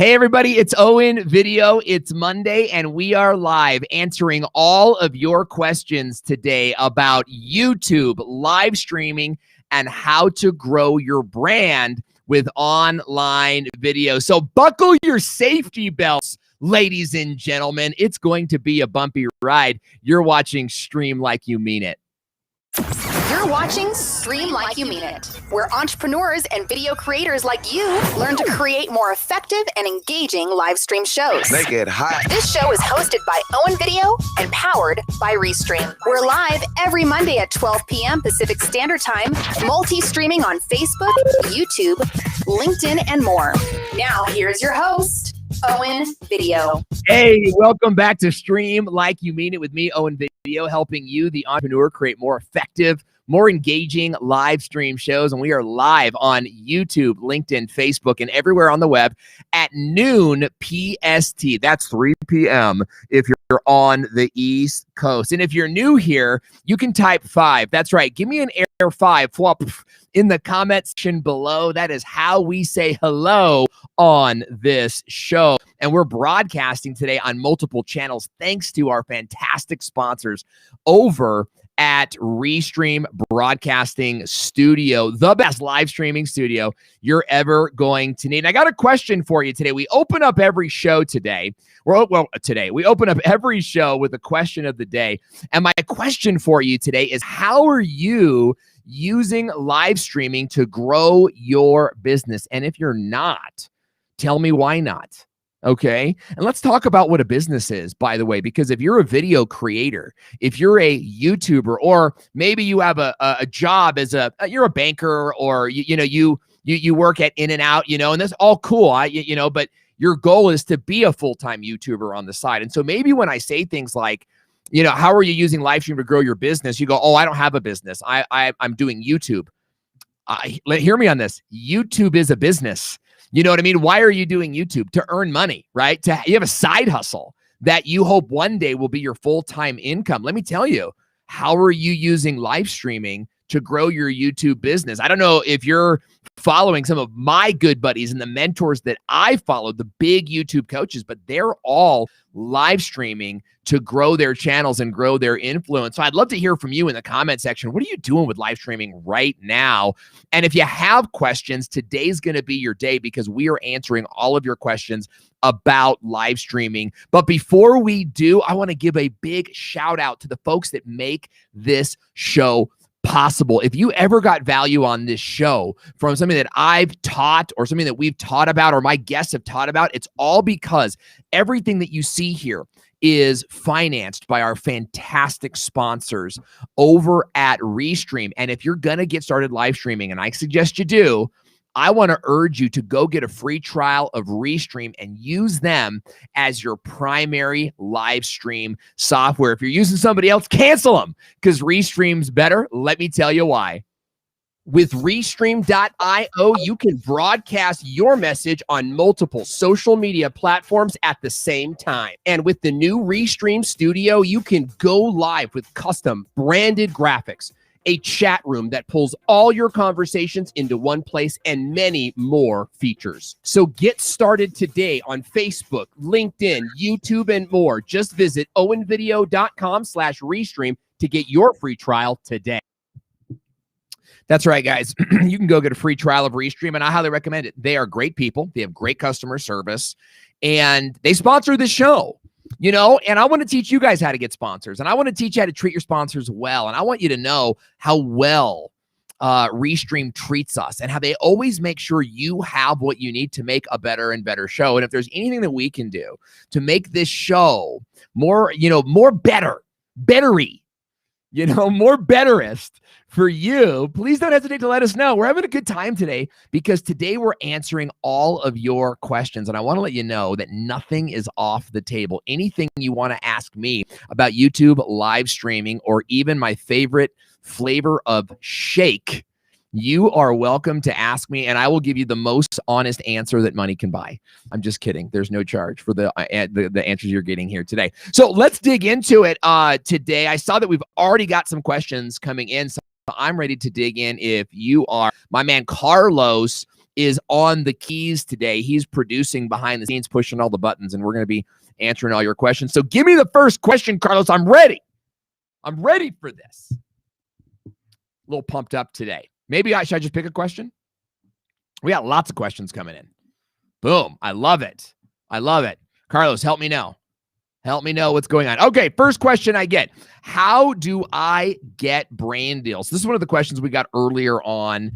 Hey everybody, it's Owen Video. It's Monday and we are live answering all of your questions today about YouTube live streaming and how to grow your brand with online video. So buckle your safety belts, ladies and gentlemen. It's going to be a bumpy ride. You're watching Stream Like You Mean It. You're watching Stream Like You Mean It, where entrepreneurs and video creators like you learn to create more effective and engaging live stream shows. Make it hot. This show is hosted by Owen Video and powered by Restream. We're live every Monday at 12 p.m. Pacific Standard Time, multi-streaming on Facebook, YouTube, LinkedIn, and more. Now, here's your host, Owen Video. Hey, welcome back to Stream Like You Mean It with me, Owen Video, helping you, the entrepreneur, create more effective, more engaging live stream shows. And we are live on YouTube, LinkedIn, Facebook, and everywhere on the web at noon PST. That's 3 p.m. if you're on the East Coast. And if you're new here, you can type 5. That's right. Give me an air 5 flop in the comment section below. That is how we say hello on this show. And we're broadcasting today on multiple channels thanks to our fantastic sponsors over at Restream Broadcasting Studio, the best live streaming studio you're ever going to need. And I got a question for you today. We open up every show today. We open up every show with a question of the day. And my question for you today is, how are you using live streaming to grow your business? And if you're not, tell me why not. Okay. And let's talk about what a business is, by the way, because if you're a video creator, if you're a YouTuber, or maybe you have a job as you're a banker, or you work at In-N-Out, and that's all cool, but your goal is to be a full-time YouTuber on the side. And so maybe when I say things like, how are you using live stream to grow your business? You go, oh, I don't have a business. I'm doing YouTube. Hear me on this. YouTube is a business. You know what I mean? Why are you doing YouTube? To earn money, right? You have a side hustle that you hope one day will be your full-time income. Let me tell you, how are you using live streaming to grow your YouTube business? I don't know if you're following some of my good buddies and the mentors that I followed, the big YouTube coaches, but they're all live streaming to grow their channels and grow their influence. So I'd love to hear from you in the comment section. What are you doing with live streaming right now? And if you have questions, today's going to be your day, because we are answering all of your questions about live streaming. But before we do, I want to give a big shout out to the folks that make this show possible. If you ever got value on this show from something that I've taught or something that we've taught about or my guests have taught about, it's all because everything that you see here is financed by our fantastic sponsors over at Restream. And if you're going to get started live streaming, and I suggest you do, I want to urge you to go get a free trial of Restream and use them as your primary live stream software. If you're using somebody else, cancel them, because Restream's better. Let me tell you why. With Restream.io, you can broadcast your message on multiple social media platforms at the same time. And with the new Restream Studio, you can go live with custom branded graphics, a chat room that pulls all your conversations into one place, and many more features. So get started today on Facebook, LinkedIn, YouTube, and more. Just visit owenvideo.com/Restream to get your free trial today. That's right, guys. You can go get a free trial of Restream, and I highly recommend it. They are great people. They have great customer service, and they sponsor the show. And I want to teach you guys how to get sponsors, and I want to teach you how to treat your sponsors well. And I want you to know how well Restream treats us, and how they always make sure you have what you need to make a better and better show. And if there's anything that we can do to make this show more, more bettery, more betterist for you, please don't hesitate to let us know. We're having a good time today, because today we're answering all of your questions. And I want to let you know that nothing is off the table. Anything you want to ask me about YouTube live streaming, or even my favorite flavor of shake, you are welcome to ask me, and I will give you the most honest answer that money can buy. I'm just kidding. There's no charge for the answers you're getting here today. So let's dig into it today. I saw that we've already got some questions coming in, so I'm ready to dig in. If you are, my man Carlos is on the keys today. He's producing behind the scenes, pushing all the buttons, and we're going to be answering all your questions. So give me the first question, Carlos. I'm ready. I'm ready for this. A little pumped up today. Maybe should I just pick a question? We got lots of questions coming in. Boom. I love it. I love it. Carlos, help me know. Help me know what's going on. Okay, first question I get. How do I get brand deals? This is one of the questions we got earlier on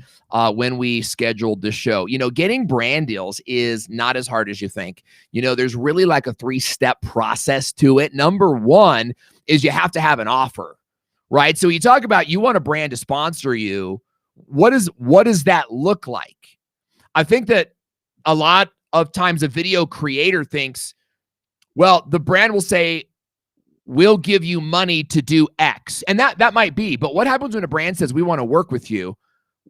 when we scheduled the show. You know, getting brand deals is not as hard as you think. You know, there's really like a 3-step process to it. Number one is you have to have an offer, right? So you talk about you want a brand to sponsor you. What does that look like? I think that a lot of times a video creator thinks, well, the brand will say, we'll give you money to do X. And that might be, but what happens when a brand says, we want to work with you?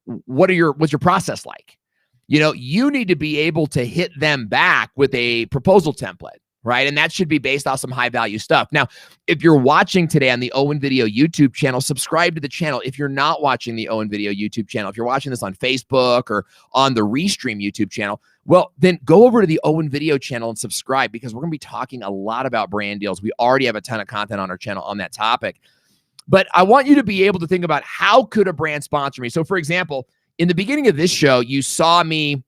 What's your process like? You know, you need to be able to hit them back with a proposal template, right? And that should be based off some high value stuff. Now, if you're watching today on the Owen Video YouTube channel, subscribe to the channel. If you're not watching the Owen Video YouTube channel, if you're watching this on Facebook or on the Restream YouTube channel, well, then go over to the Owen Video channel and subscribe, because we're going to be talking a lot about brand deals. We already have a ton of content on our channel on that topic. But I want you to be able to think about, how could a brand sponsor me? So for example, in the beginning of this show, you saw me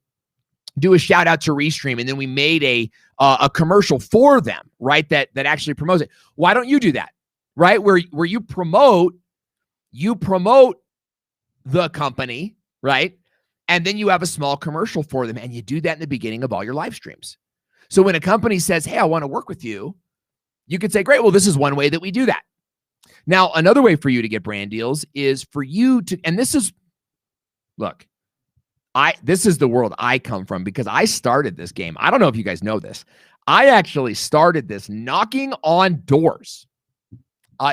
do a shout out to Restream, and then we made a commercial for them, right? That actually promotes it. Why don't you do that, right? Where you promote the company, right? And then you have a small commercial for them, and you do that in the beginning of all your live streams. So when a company says, hey, I want to work with you, you could say, great, well, this is one way that we do that. Now, another way for you to get brand deals is for you to, and this is, look, this is the world I come from, because I started this game. I don't know if you guys know this. I actually started this knocking on doors,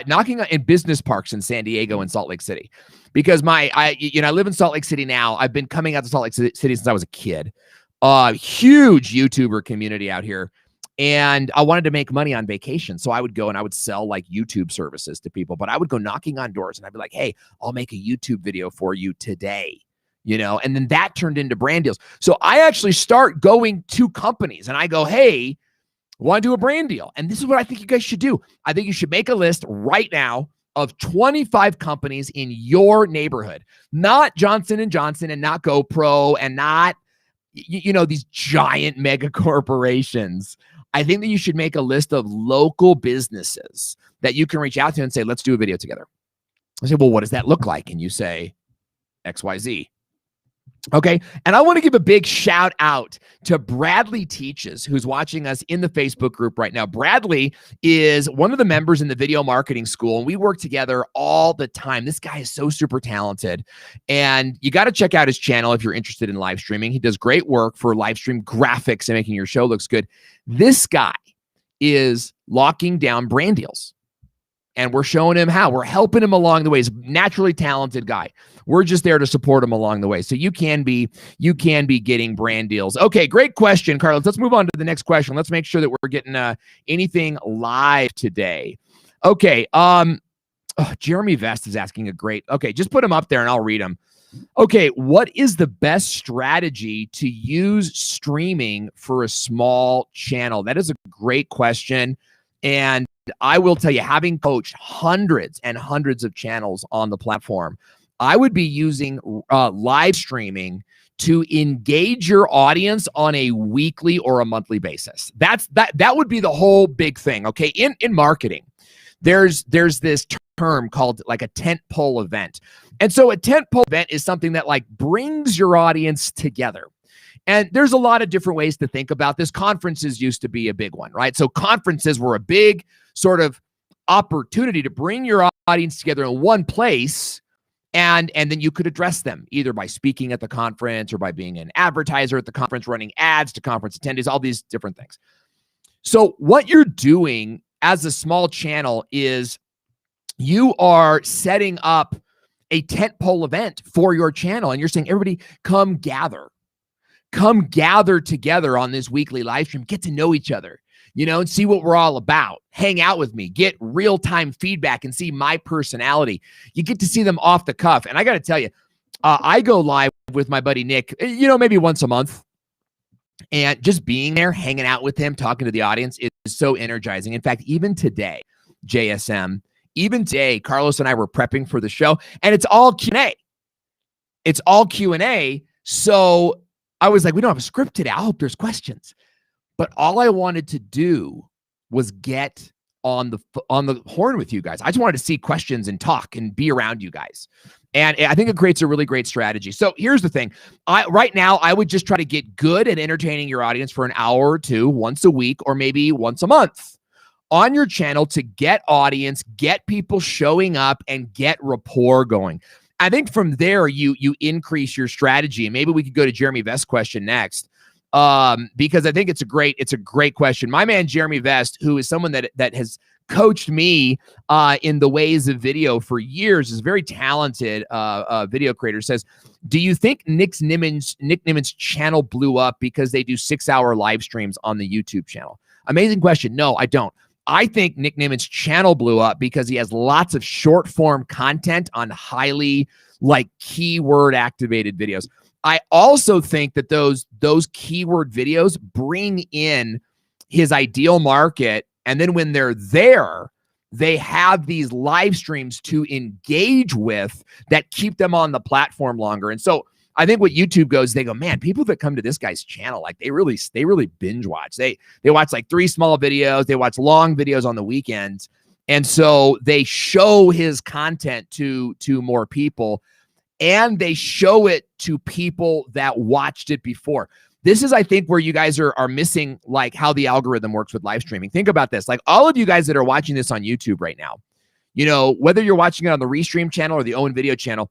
knocking in business parks in San Diego and Salt Lake City, because I live in Salt Lake City now. I've been coming out to Salt Lake City since I was a kid. Huge YouTuber community out here. And I wanted to make money on vacation. So I would go and I would sell like YouTube services to people, but I would go knocking on doors and I'd be like, hey, I'll make a YouTube video for you today. You know, and then that turned into brand deals. So I actually start going to companies and I go, hey, want to do a brand deal? And this is what I think you guys should do. I think you should make a list right now of 25 companies in your neighborhood, not Johnson & Johnson and not GoPro and not, these giant mega corporations. I think that you should make a list of local businesses that you can reach out to and say, let's do a video together. I say, well, what does that look like? And you say XYZ. Okay. And I want to give a big shout out to Bradley Teaches, who's watching us in the Facebook group right now. Bradley is one of the members in the video marketing school, and we work together all the time. This guy is so super talented, and you got to check out his channel if you're interested in live streaming. He does great work for live stream graphics and making your show looks good. This guy is locking down brand deals, and we're showing him how. We're helping him along the way. He's a naturally talented guy. We're just there to support him along the way. So you can be getting brand deals. Okay, great question, Carlos. Let's move on to the next question. Let's make sure that we're getting anything live today. Okay, Jeremy Vest is asking a great. Okay, just put him up there and I'll read him. Okay, what is the best strategy to use streaming for a small channel? That is a great question. And I will tell you, having coached hundreds and hundreds of channels on the platform, I would be using live streaming to engage your audience on a weekly or a monthly basis. That would be the whole big thing. Okay, in marketing, there's this term called like a tentpole event, and so a tentpole event is something that like brings your audience together. And there's a lot of different ways to think about this. Conferences used to be a big one, right? So conferences were a big sort of opportunity to bring your audience together in one place, and then you could address them either by speaking at the conference or by being an advertiser at the conference, running ads to conference attendees, all these different things. So what you're doing as a small channel is you are setting up a tentpole event for your channel, and you're saying, everybody come gather together on this weekly live stream, get to know each other, and see what we're all about. Hang out with me, get real-time feedback and see my personality. You get to see them off the cuff. And I got to tell you, I go live with my buddy Nick, maybe once a month. And just being there, hanging out with him, talking to the audience is so energizing. In fact, even today, JSM, even today, Carlos and I were prepping for the show, and it's all Q&A. It's all Q&A. So I was like, we don't have a script today. I hope there's questions. But all I wanted to do was get on the horn with you guys. I just wanted to see questions and talk and be around you guys. And I think it creates a really great strategy. So here's the thing. Right now, I would just try to get good at entertaining your audience for an hour or two, once a week, or maybe once a month on your channel to get audience, get people showing up, and get rapport going. I think from there, you increase your strategy. And maybe we could go to Jeremy Vest's question next, because I think it's a great question. My man, Jeremy Vest, who is someone that has coached me in the ways of video for years, is a very talented video creator, says, do you think Nick Nimitz channel blew up because they do 6-hour live streams on the YouTube channel? Amazing question. No, I don't. I think Nick Nimitz channel blew up because he has lots of short form content on highly keyword activated videos. I also think that those keyword videos bring in his ideal market. And then when they're there, they have these live streams to engage with that keep them on the platform longer. And so I think what YouTube goes, they go, man, people that come to this guy's channel, they really binge watch. They watch 3 small videos. They watch long videos on the weekends. And so they show his content to more people, and they show it to people that watched it before. This is, I think, where you guys are missing how the algorithm works with live streaming. Think about this. All of you guys that are watching this on YouTube right now, whether you're watching it on the Restream channel or the Owen Video channel,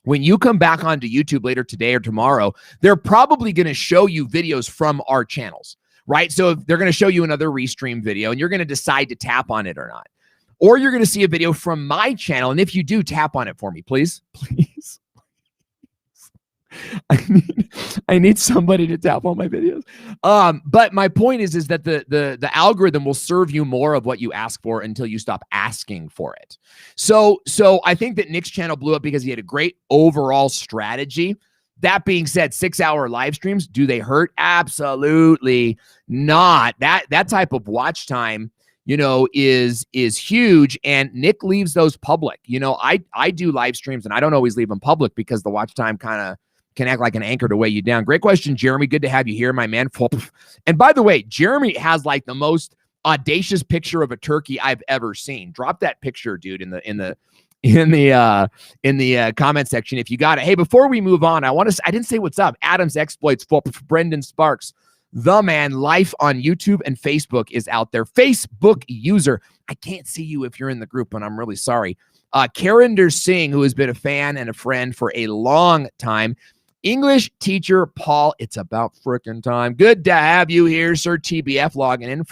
when you come back onto YouTube later today or tomorrow, they're probably going to show you videos from our channels, right? So they're going to show you another Restream video, and you're going to decide to tap on it or not. Or you're going to see a video from my channel, and if you do, tap on it for me, please. Please. I need somebody to tap on my videos. But my point is that the algorithm will serve you more of what you ask for until you stop asking for it. So I think that Nick's channel blew up because he had a great overall strategy. That being said, 6-hour live streams, do they hurt? Absolutely not. That type of watch time, is huge, and Nick leaves those public. I do live streams, and I don't always leave them public because the watch time kind of can act like an anchor to weigh you down. Great question, Jeremy. Good to have you here, my man. And by the way, Jeremy has the most audacious picture of a turkey I've ever seen. Drop that picture, dude, in the comment section if you got it. Hey, before we move on, I didn't say what's up. Adam's exploits, Brendan Sparks, the man. Life on YouTube and Facebook is out there. Facebook user, I can't see you if you're in the group, and I'm really sorry. Karinder Singh, who has been a fan and a friend for a long time. English teacher Paul, it's about frickin' time. Good to have you here, Sir TBF, logging in.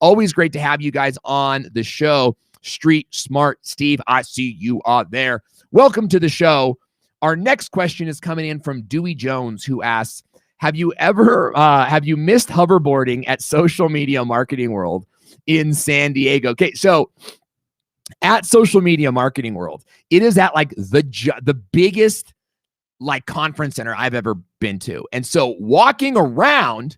Always great to have you guys on the show. Street Smart Steve, I see you are there. Welcome to the show. Our next question is coming in from Dewey Jones, who asks, have you missed hoverboarding at Social Media Marketing World in San Diego? Okay, so at Social Media Marketing World, it is at the biggest conference center I've ever been to. And so walking around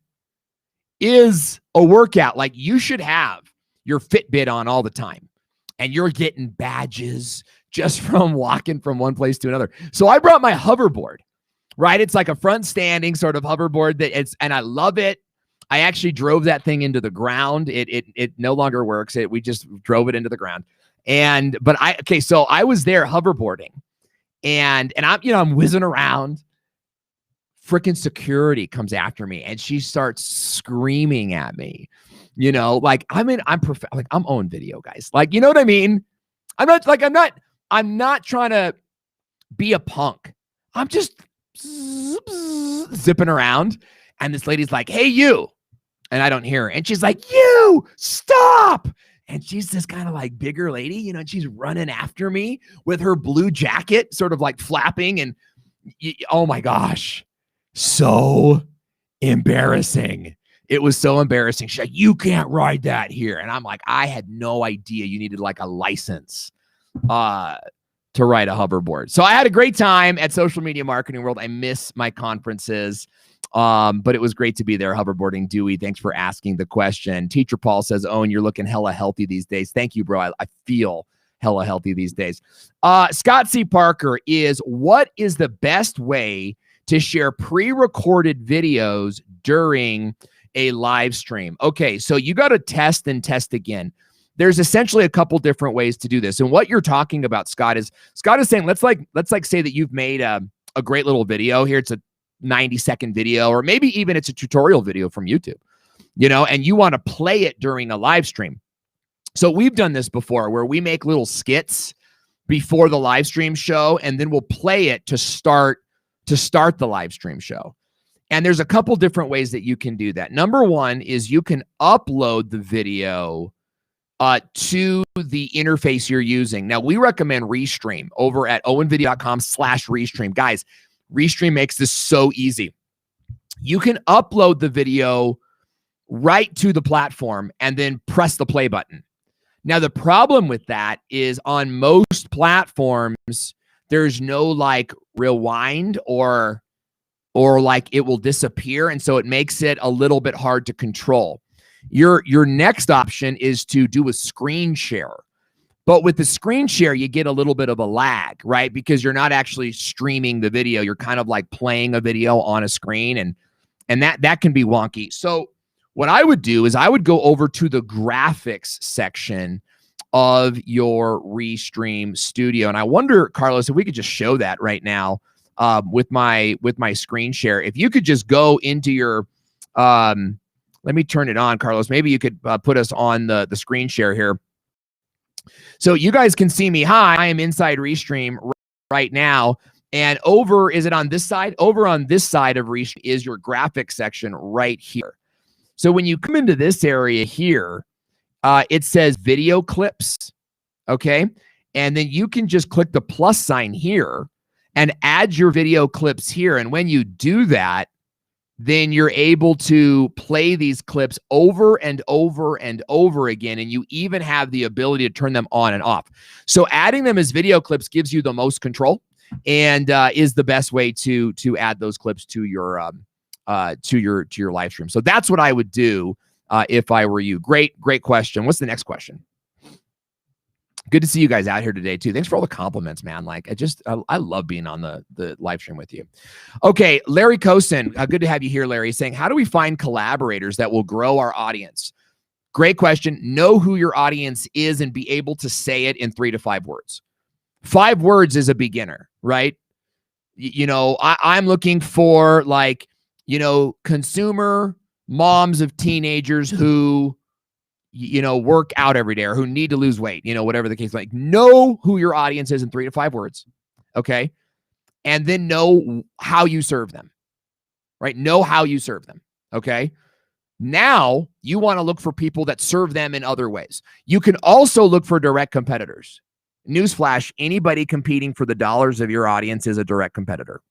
is a workout. You should have your Fitbit on all the time, and you're getting badges just from walking from one place to another. So I brought my hoverboard, right? It's like a front standing sort of hoverboard and I love it. I actually drove that thing into the ground. It no longer works. We just drove it into the ground. So I was there hoverboarding, and I'm whizzing around. Freaking security comes after me, and she starts screaming at me. I'm Owen Video, guys. You know what I mean? I'm not trying to be a punk. I'm just zipping around, and this lady's like, "Hey, you," and I don't hear her, and she's like, "You stop." And she's this kind of bigger lady, and she's running after me with her blue jacket sort of flapping. And oh my gosh, so embarrassing. It was so embarrassing. She's like, "You can't ride that here." And I'm like, I had no idea you needed a license. to ride a hoverboard. So I had a great time at Social Media Marketing World. I miss my conferences, but it was great to be there hoverboarding. Dewey, thanks for asking the question. Teacher Paul says, Owen, you're looking hella healthy these days. Thank you, bro. I feel hella healthy these days. Scott C. Parker is, what is the best way to share pre-recorded videos during a live stream? Okay, so you got to test and test again. There's essentially a couple different ways to do this. And what you're talking about, Scott is saying, let's say that you've made a great little video here. It's a 90-second video, or maybe even it's a tutorial video from YouTube, and you want to play it during a live stream. So we've done this before where we make little skits before the live stream show, and then we'll play it to start the live stream show. And there's a couple different ways that you can do that. Number one is you can upload the video to the interface you're using. Now, we recommend Restream over at owenvideo.com/Restream. Guys, Restream makes this so easy. You can upload the video right to the platform and then press the play button. Now, the problem with that is on most platforms, there's no like rewind or like it will disappear. And so it makes it a little bit hard to control. Your next option is to do a screen share. But with the screen share, you get a little bit of a lag, right? Because you're not actually streaming the video. You're kind of like playing a video on a screen, and that can be wonky. So what I would do is I would go over to the graphics section of your Restream studio. And I wonder, Carlos, if we could just show that right now with my screen share. If you could just go into your let me turn it on, Carlos. Maybe you could put us on the screen share here. So you guys can see me. Hi, I am inside Restream right now. And is it on this side? Over on this side of Restream is your graphics section right here. So when you come into this area here, it says video clips, okay? And then you can just click the plus sign here and add your video clips here. And when you do that, then you're able to play these clips over and over and over again. And you even have the ability to turn them on and off. So adding them as video clips gives you the most control and is the best way to add those clips to your live stream. So that's what I would do if I were you. Great question. What's the next question? Good to see you guys out here today too. Thanks for all the compliments, man. Like I love being on the live stream with you. Okay, Larry Kosen, good to have you here, Larry, saying, how do we find collaborators that will grow our audience? Great question. Know who your audience is and be able to say it in 3 to 5 words. 5 words is a beginner, right? I'm looking for like, consumer moms of teenagers who work out every day or who need to lose weight, whatever the case. Like, know who your audience is in 3 to 5 words. Okay. And then know how you serve them, right? Know how you serve them. Okay. Now you want to look for people that serve them in other ways. You can also look for direct competitors. Newsflash, anybody competing for the dollars of your audience is a direct competitor.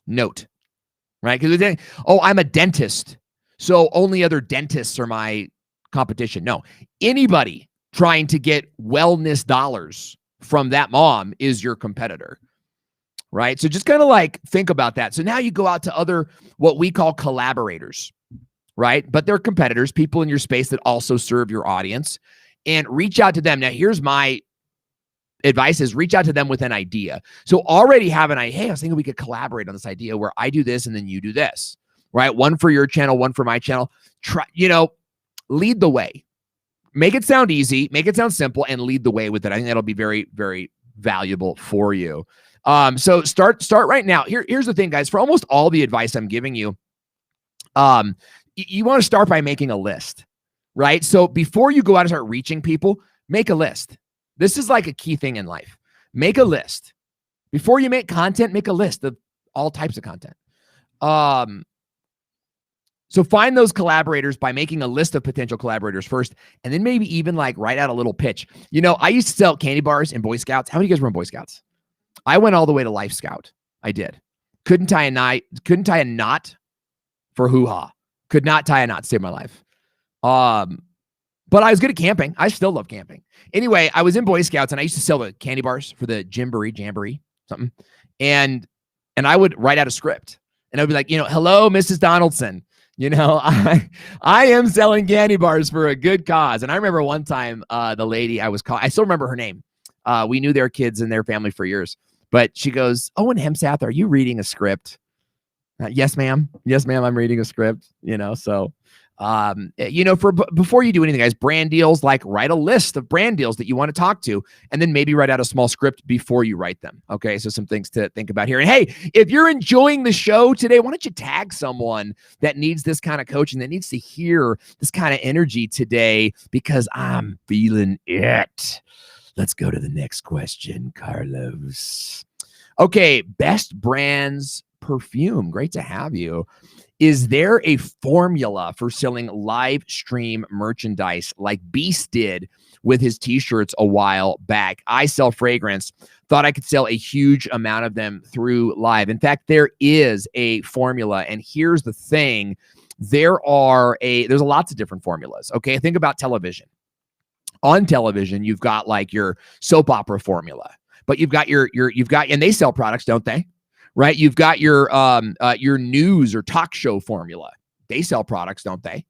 Note, right? Because they think, oh, I'm a dentist, so only other dentists are my competition. No, anybody trying to get wellness dollars from that mom is your competitor, right? So just kind of like think about that. So now you go out to other, what we call collaborators, right? But they're competitors, people in your space that also serve your audience, and reach out to them. Now, here's my advice is reach out to them with an idea. So already have an idea. Hey, I was thinking we could collaborate on this idea where I do this and then you do this, right? One for your channel, one for my channel. Try, lead the way. Make it sound easy, make it sound simple, and lead the way with it. I think that'll be very, very valuable for you. So start right now. Here's the thing, guys. For almost all the advice I'm giving you, you want to start by making a list, right? So before you go out and start reaching people, make a list. This is like a key thing in life. Make a list. Before you make content, make a list of all types of content. So find those collaborators by making a list of potential collaborators first, and then maybe even like write out a little pitch. I used to sell candy bars in Boy Scouts. How many of you guys were in Boy Scouts? I went all the way to Life Scout. I did. Couldn't tie a knot for hoo-ha. Could not tie a knot to save my life. But I was good at camping. I still love camping. Anyway, I was in Boy Scouts and I used to sell the candy bars for the jamboree, something. And I would write out a script and I'd be like, hello, Mrs. Donaldson. I am selling candy bars for a good cause. And I remember one time the lady I still remember her name. We knew their kids and their family for years. But she goes, Owen Hemsath, are you reading a script? Yes, ma'am. Yes, ma'am. I'm reading a script. So before you do anything, guys, brand deals, like write a list of brand deals that you want to talk to, and then maybe write out a small script before you write them. Okay. So some things to think about here. And hey, if you're enjoying the show today, why don't you tag someone that needs this kind of coaching, that needs to hear this kind of energy today, because I'm feeling it. Let's go to the next question, Carlos. Okay. Best brands perfume. Great to have you. Is there a formula for selling live stream merchandise like Beast did with his t-shirts a while back? I sell fragrance. Thought I could sell a huge amount of them through live. In fact, there is a formula. And here's the thing. There's lots of different formulas. Okay. Think about television. On television, you've got like your soap opera formula, but you've got and they sell products, don't they? Right? You've got your news or talk show formula. They sell products, don't they?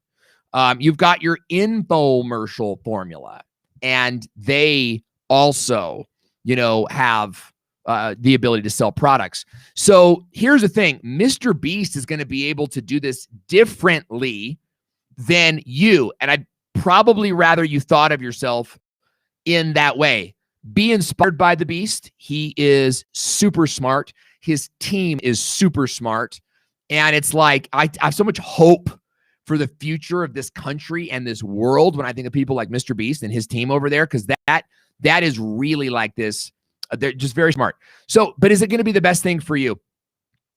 You've got your infomercial formula, and they also, have the ability to sell products. So here's the thing. Mr. Beast is going to be able to do this differently than you. And I'd probably rather you thought of yourself in that way. Be inspired by the Beast. He is super smart. His team is super smart. And it's like, I have so much hope for the future of this country and this world when I think of people like Mr. Beast and his team over there, because that is really like this. They're just very smart. So, but is it going to be the best thing for you?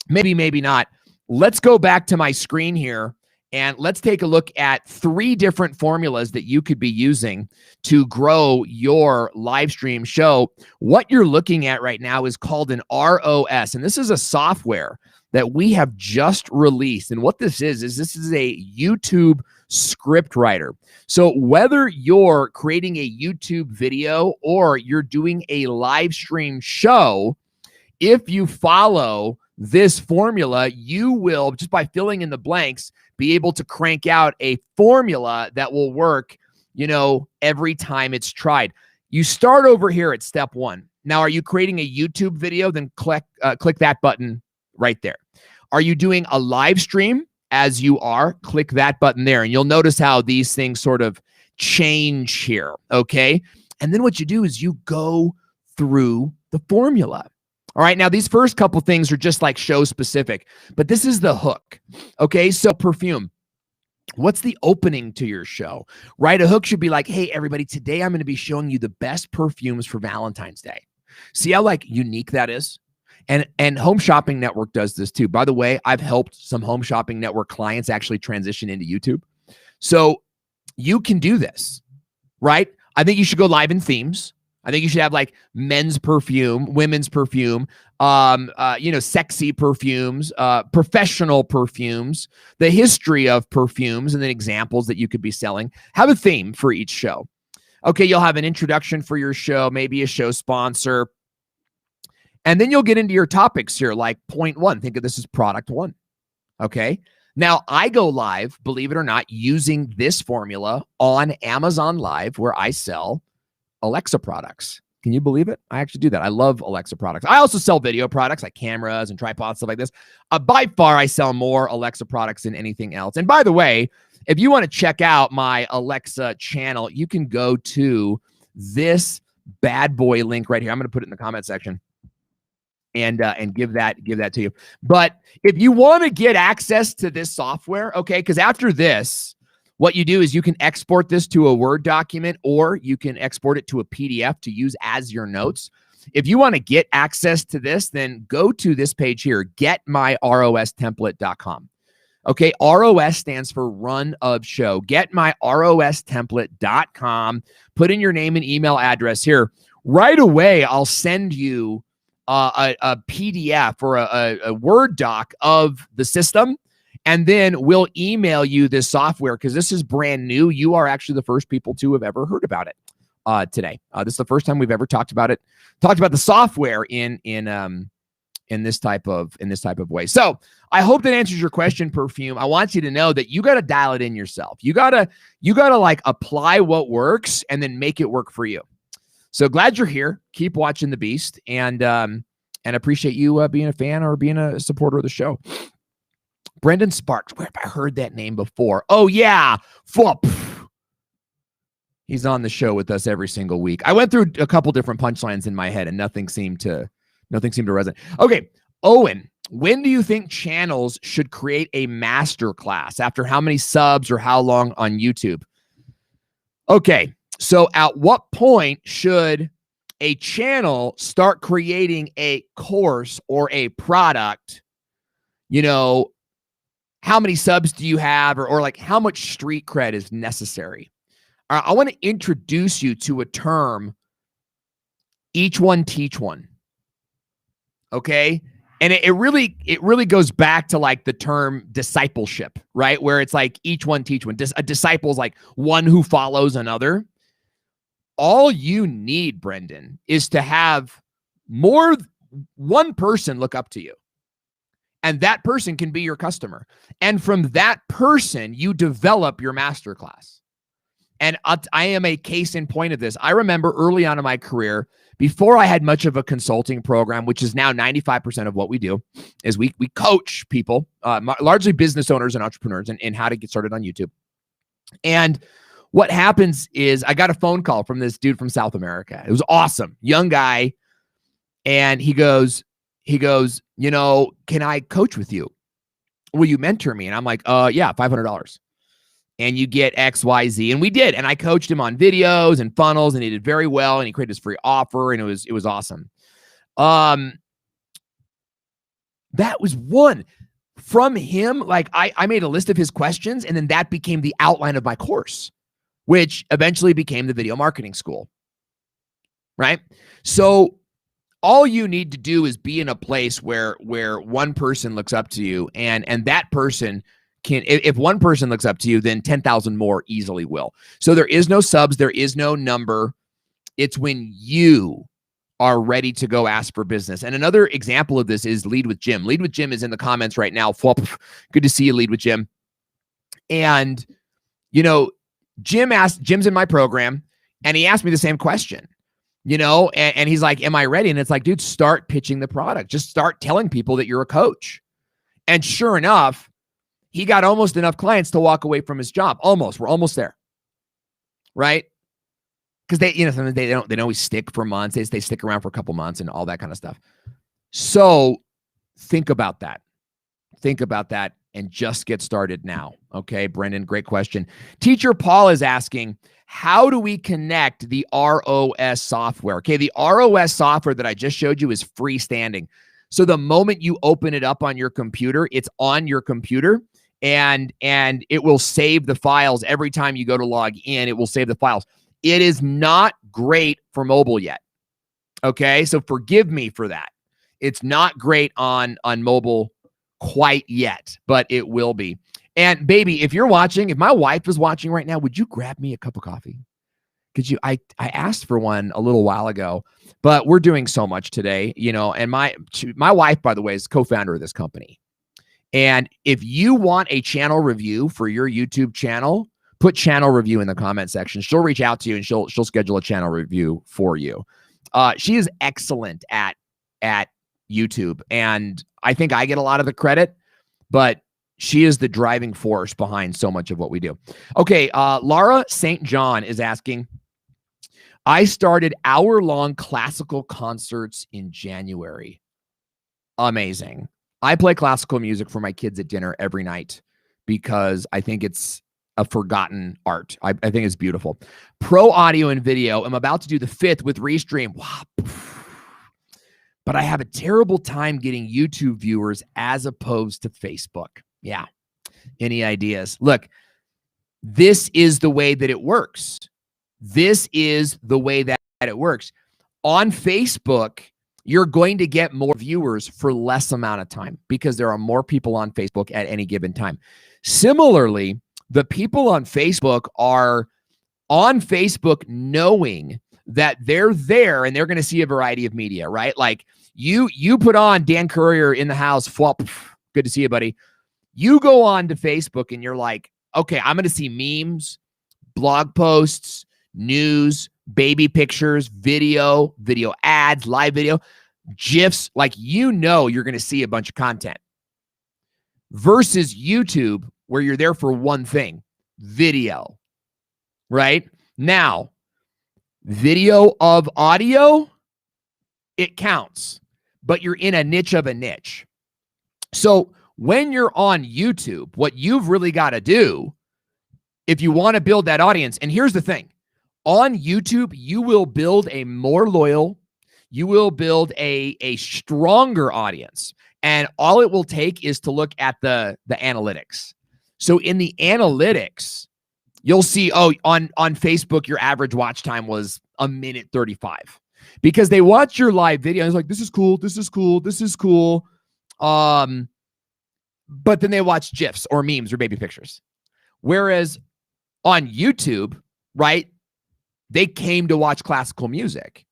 Maybe, maybe not. Let's go back to my screen here and let's take a look at 3 different formulas that you could be using to grow your live stream show. What you're looking at right now is called an ROS, and this is a software that we have just released. And what this is this is a YouTube script writer. So whether you're creating a YouTube video or you're doing a live stream show, if you follow this formula, you will, just by filling in the blanks, be able to crank out a formula that will work, every time it's tried. You start over here at step 1. Now, are you creating a YouTube video? Then click that button right there. Are you doing a live stream? As you are, click that button there. And you'll notice how these things sort of change here, okay? And then what you do is you go through the formula. All right, now these first couple things are just like show specific, but this is the hook. Okay, so perfume. What's the opening to your show? Right? A hook should be like, hey, everybody, today I'm going to be showing you the best perfumes for Valentine's Day. See how like unique that is? And Home Shopping Network does this too. By the way, I've helped some Home Shopping Network clients actually transition into YouTube. So you can do this, right? I think you should go live in themes. I think you should have like men's perfume, women's perfume, sexy perfumes, professional perfumes, the history of perfumes, and then examples that you could be selling. Have a theme for each show. Okay, you'll have an introduction for your show, maybe a show sponsor. And then you'll get into your topics here, like point 1. Think of this as product 1. Okay. Now, I go live, believe it or not, using this formula on Amazon Live, where I sell Alexa products. Can you believe it? I actually do that. I love Alexa products. I also sell video products like cameras and tripods, stuff like this. By far, I sell more Alexa products than anything else. And by the way, if you want to check out my Alexa channel, you can go to this bad boy link right here. I'm going to put it in the comment section and give that to you. But if you want to get access to this software, okay, because after this, what you do is you can export this to a Word document, or you can export it to a PDF to use as your notes. If you want to get access to this, then go to this page here, getmyrostemplate.com. Okay, ROS stands for run of show. Getmyrostemplate.com. Put in your name and email address here. Right away, I'll send you a PDF or a Word doc of the system. And then we'll email you this software because this is brand new. You are actually the first people to have ever heard about it today. This is the first time we've ever talked about it. Talked about the software in this type of way. So I hope that answers your question, Perfume. I want you to know that you got to dial it in yourself. You gotta like apply what works and then make it work for you. So glad you're here. Keep watching the beast, and appreciate you being a fan or being a supporter of the show. Brendan Sparks. Where have I heard that name before? Oh yeah. He's on the show with us every single week. I went through a couple different punchlines in my head and nothing seemed to resonate. Okay. Owen, when do you think channels should create a master class? After how many subs or how long on YouTube? Okay. So at what point should a channel start creating a course or a product? You know, how many subs do you have, or like how much street cred is necessary? I want to introduce you to a term, each one teach one. Okay. And it really goes back to like the term discipleship, right? Where it's like each one teach one. A disciple is like one who follows another. All you need, Brendan, is to have one person look up to you. And that person can be your customer. And from that person, you develop your masterclass. And I am a case in point of this. I remember early on in my career, before I had much of a consulting program, which is now 95% of what we do, is we coach people, largely business owners and entrepreneurs, in how to get started on YouTube. And what happens is I got a phone call from this dude from South America. It was awesome. Young guy. And he goes, you know, can I coach with you? Will you mentor me? And I'm like, yeah, $500. And you get X, Y, Z. And we did. And I coached him on videos and funnels, and he did very well. And he created his free offer, and it was awesome. That was one. From him, like I made a list of his questions, and then that became the outline of my course, which eventually became the video marketing school. Right? So all you need to do is be in a place where one person looks up to you, and that person can, if one person looks up to you, then 10,000 more easily will. So there is no subs, there is no number. It's when you are ready to go ask for business. And another example of this is Lead with Jim. Lead with Jim is in the comments right now. Good to see you, Lead with Jim. And you know, Jim's in my program, and he asked me the same question. You know, and he's like, am I ready? And it's like, dude, start pitching the product. Just start telling people that you're a coach. And sure enough, he got almost enough clients to walk away from his job. Almost. We're almost there. Right? Because they don't always stick for months. They stick around for a couple months and all that kind of stuff. So think about that. Think about that and just get started now. Okay, Brendan, great question. Teacher Paul is asking, how do we connect the ROS software? Okay, the ROS software that I just showed you is freestanding. So the moment you open it up on your computer, it's on your computer, and it will save the files every time you go to log in. It will save the files. It is not great for mobile yet. Okay, so forgive me for that. It's not great on mobile quite yet, but it will be. And baby, if you're watching, if my wife is watching right now, would you grab me a cup of coffee? Could you? I asked for one a little while ago, but we're doing so much today, you know, and my wife, by the way, is co-founder of this company. And if you want a channel review for your YouTube channel, put channel review in the comment section. She'll reach out to you and she'll schedule a channel review for you. She is excellent at YouTube, and I think I get a lot of the credit, but she is the driving force behind so much of what we do. Okay, Laura St. John is asking, I started hour-long classical concerts in January. Amazing. I play classical music for my kids at dinner every night because I think it's a forgotten art. I think it's beautiful. Pro audio and video. I'm about to do the 5th with Restream. Wow. But I have a terrible time getting YouTube viewers as opposed to Facebook. Yeah. Any ideas? Look, this is the way that it works. This is the way that it works. On Facebook, you're going to get more viewers for less amount of time because there are more people on Facebook at any given time. Similarly, the people on Facebook are on Facebook knowing that they're there and they're going to see a variety of media, right? Like you put on Dan Courier in the house, flop, good to see you, buddy. You go on to Facebook and you're like, okay, I'm going to see memes, blog posts, news, baby pictures, video ads, live video, GIFs. Like, you're going to see a bunch of content versus YouTube, where you're there for one thing, video, right? Now, video of audio, it counts, but you're in a niche of a niche. So when you're on YouTube, what you've really got to do, if you want to build that audience, and here's the thing, on YouTube, you will build a more loyal, you will build a stronger audience. And all it will take is to look at the analytics. So in the analytics, you'll see, on Facebook, your average watch time was 1:35 because they watch your live video and it's like, this is cool, this is cool, this is cool. But then they watch GIFs or memes or baby pictures. Whereas on YouTube, right, they came to watch classical music.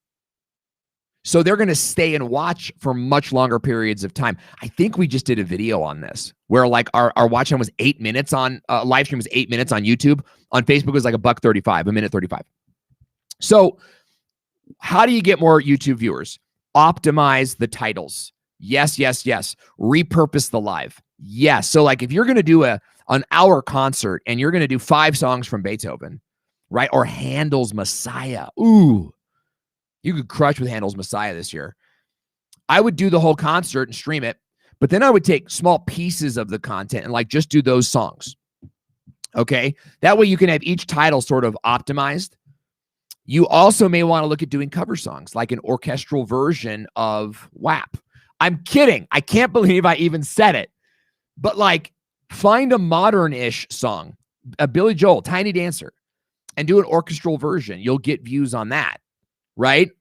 So they're going to stay and watch for much longer periods of time. I think we just did a video on this where like our watch time was 8 minutes on live stream was 8 minutes on YouTube. On Facebook it was like $1:35, 1:35. So how do you get more YouTube viewers? Optimize the titles. Yes, yes, yes. Repurpose the live. Yes. So like if you're going to do an hour concert and you're going to do 5 songs from Beethoven, right? Or Handel's Messiah. Ooh, you could crush with Handel's Messiah this year. I would do the whole concert and stream it, but then I would take small pieces of the content and like just do those songs. Okay. That way you can have each title sort of optimized. You also may want to look at doing cover songs, like an orchestral version of WAP. I'm kidding. I can't believe I even said it, but like find a modern-ish song, a Billy Joel, Tiny Dancer, and do an orchestral version. You'll get views on that. Right?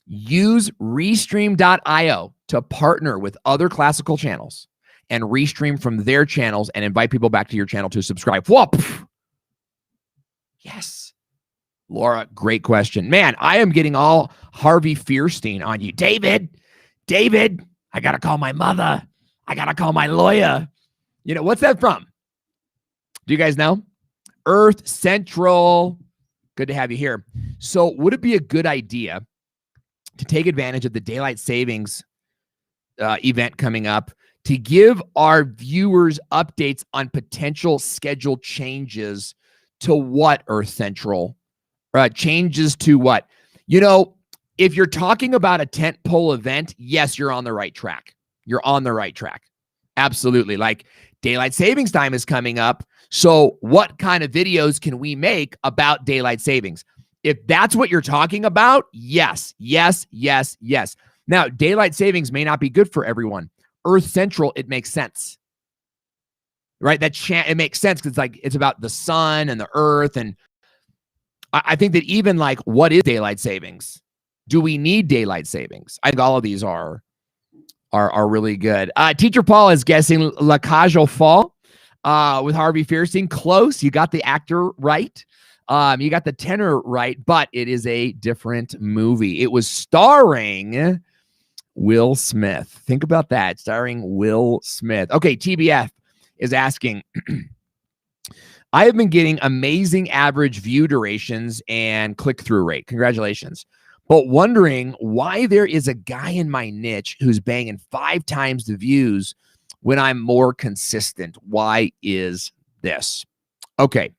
Use Restream.io to partner with other classical channels and restream from their channels and invite people back to your channel to subscribe. Whoop! Yes. Laura, great question. Man, I am getting all Harvey Fierstein on you. David, I got to call my mother. I got to call my lawyer. You know, what's that from? Do you guys know? Earth Central. Good to have you here. So would it be a good idea to take advantage of the daylight savings event coming up to give our viewers updates on potential schedule changes to what, Earth Central? Changes to what? You know, if you're talking about a tentpole event, yes, you're on the right track. You're on the right track. Absolutely. Like daylight savings time is coming up. So what kind of videos can we make about daylight savings? If that's what you're talking about, yes, yes, yes, yes. Now, daylight savings may not be good for everyone. Earth Central, it makes sense, right? It makes sense because it's about the sun and the earth. And I think that even like, what is daylight savings? Do we need daylight savings? I think all of these are really good. Teacher Paul is guessing La Cage aux Folles. With Harvey Fierstein. Close. You got the actor right. You got the tenor right, but it is a different movie. It was starring Will Smith. Think about that. Starring Will Smith. Okay, TBF is asking, I have been getting amazing average view durations and click-through rate. Congratulations. But wondering why there is a guy in my niche who's banging 5 times the views when I'm more consistent. Why is this? Okay.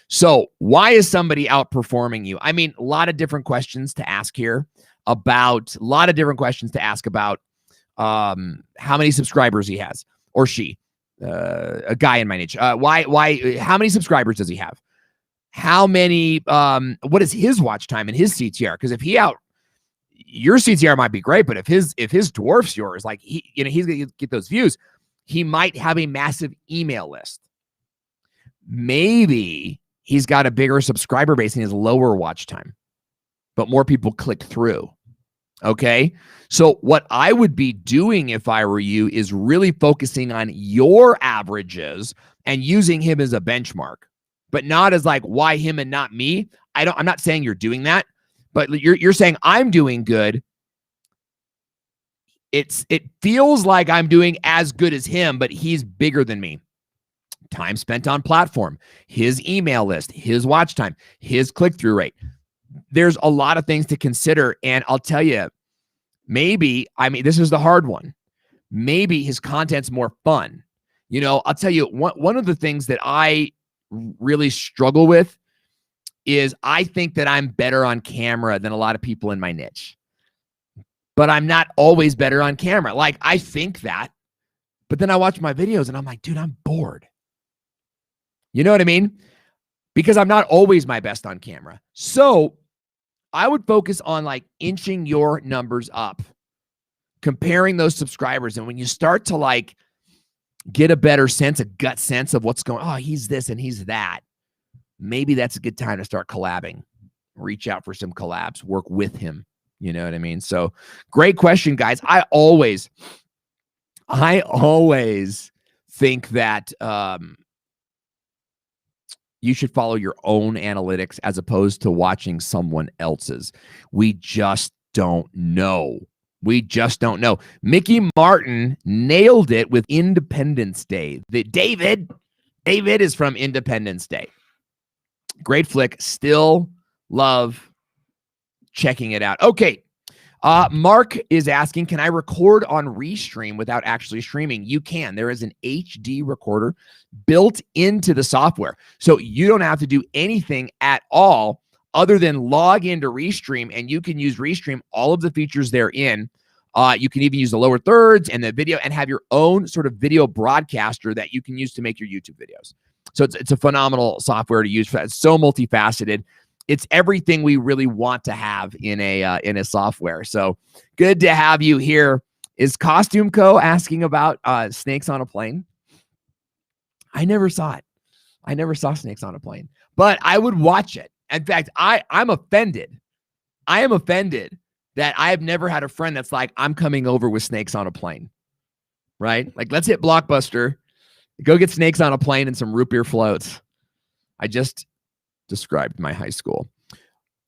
So why is somebody outperforming you? I mean, a lot of different questions to ask here about how many subscribers he has or she, a guy in my niche. How many subscribers does he have? How many, what is his watch time and his CTR? Because if your CTR might be great, but if his dwarfs yours, like he's going to get those views, he might have a massive email list. Maybe he's got a bigger subscriber base and he has lower watch time, but more people click through. Okay. So what I would be doing if I were you is really focusing on your averages and using him as a benchmark, but not as like, why him and not me? I'm not saying you're doing that, but you're saying I'm doing good. It feels like I'm doing as good as him, but he's bigger than me. Time spent on platform, his email list, his watch time, his click-through rate. There's a lot of things to consider. And I'll tell you, maybe, I mean, this is the hard one. Maybe his content's more fun. You know, I'll tell you, one of the things that I really struggle with is I think that I'm better on camera than a lot of people in my niche. But I'm not always better on camera. Like, I think that, but then I watch my videos and I'm like, dude, I'm bored. You know what I mean? Because I'm not always my best on camera. So I would focus on like inching your numbers up, comparing those subscribers. And when you start to like get a better sense, a gut sense of what's going on, oh, he's this and he's that, maybe that's a good time to start collabing. Reach out for some collabs, work with him. You know what I mean? So great question, guys. I always think that you should follow your own analytics as opposed to watching someone else's. We just don't know. We just don't know. Mickey Martin nailed it with Independence Day. David is from Independence Day. Great flick. Still love checking it out. Okay. Mark is asking, can I record on Restream without actually streaming? You can. There is an HD recorder built into the software. So you don't have to do anything at all other than log into Restream, and you can use Restream, all of the features therein. You can even use the lower thirds and the video and have your own sort of video broadcaster that you can use to make your YouTube videos. So it's a phenomenal software to use. It's so multifaceted. It's everything we really want to have in a software. So good to have you here. Is Costume Co. asking about snakes on a plane? I never saw it. I never saw snakes on a plane, but I would watch it. In fact, I'm offended. I am offended that I have never had a friend that's like, I'm coming over with snakes on a plane, right? Like, let's hit Blockbuster, go get snakes on a plane and some root beer floats. I just described my high school.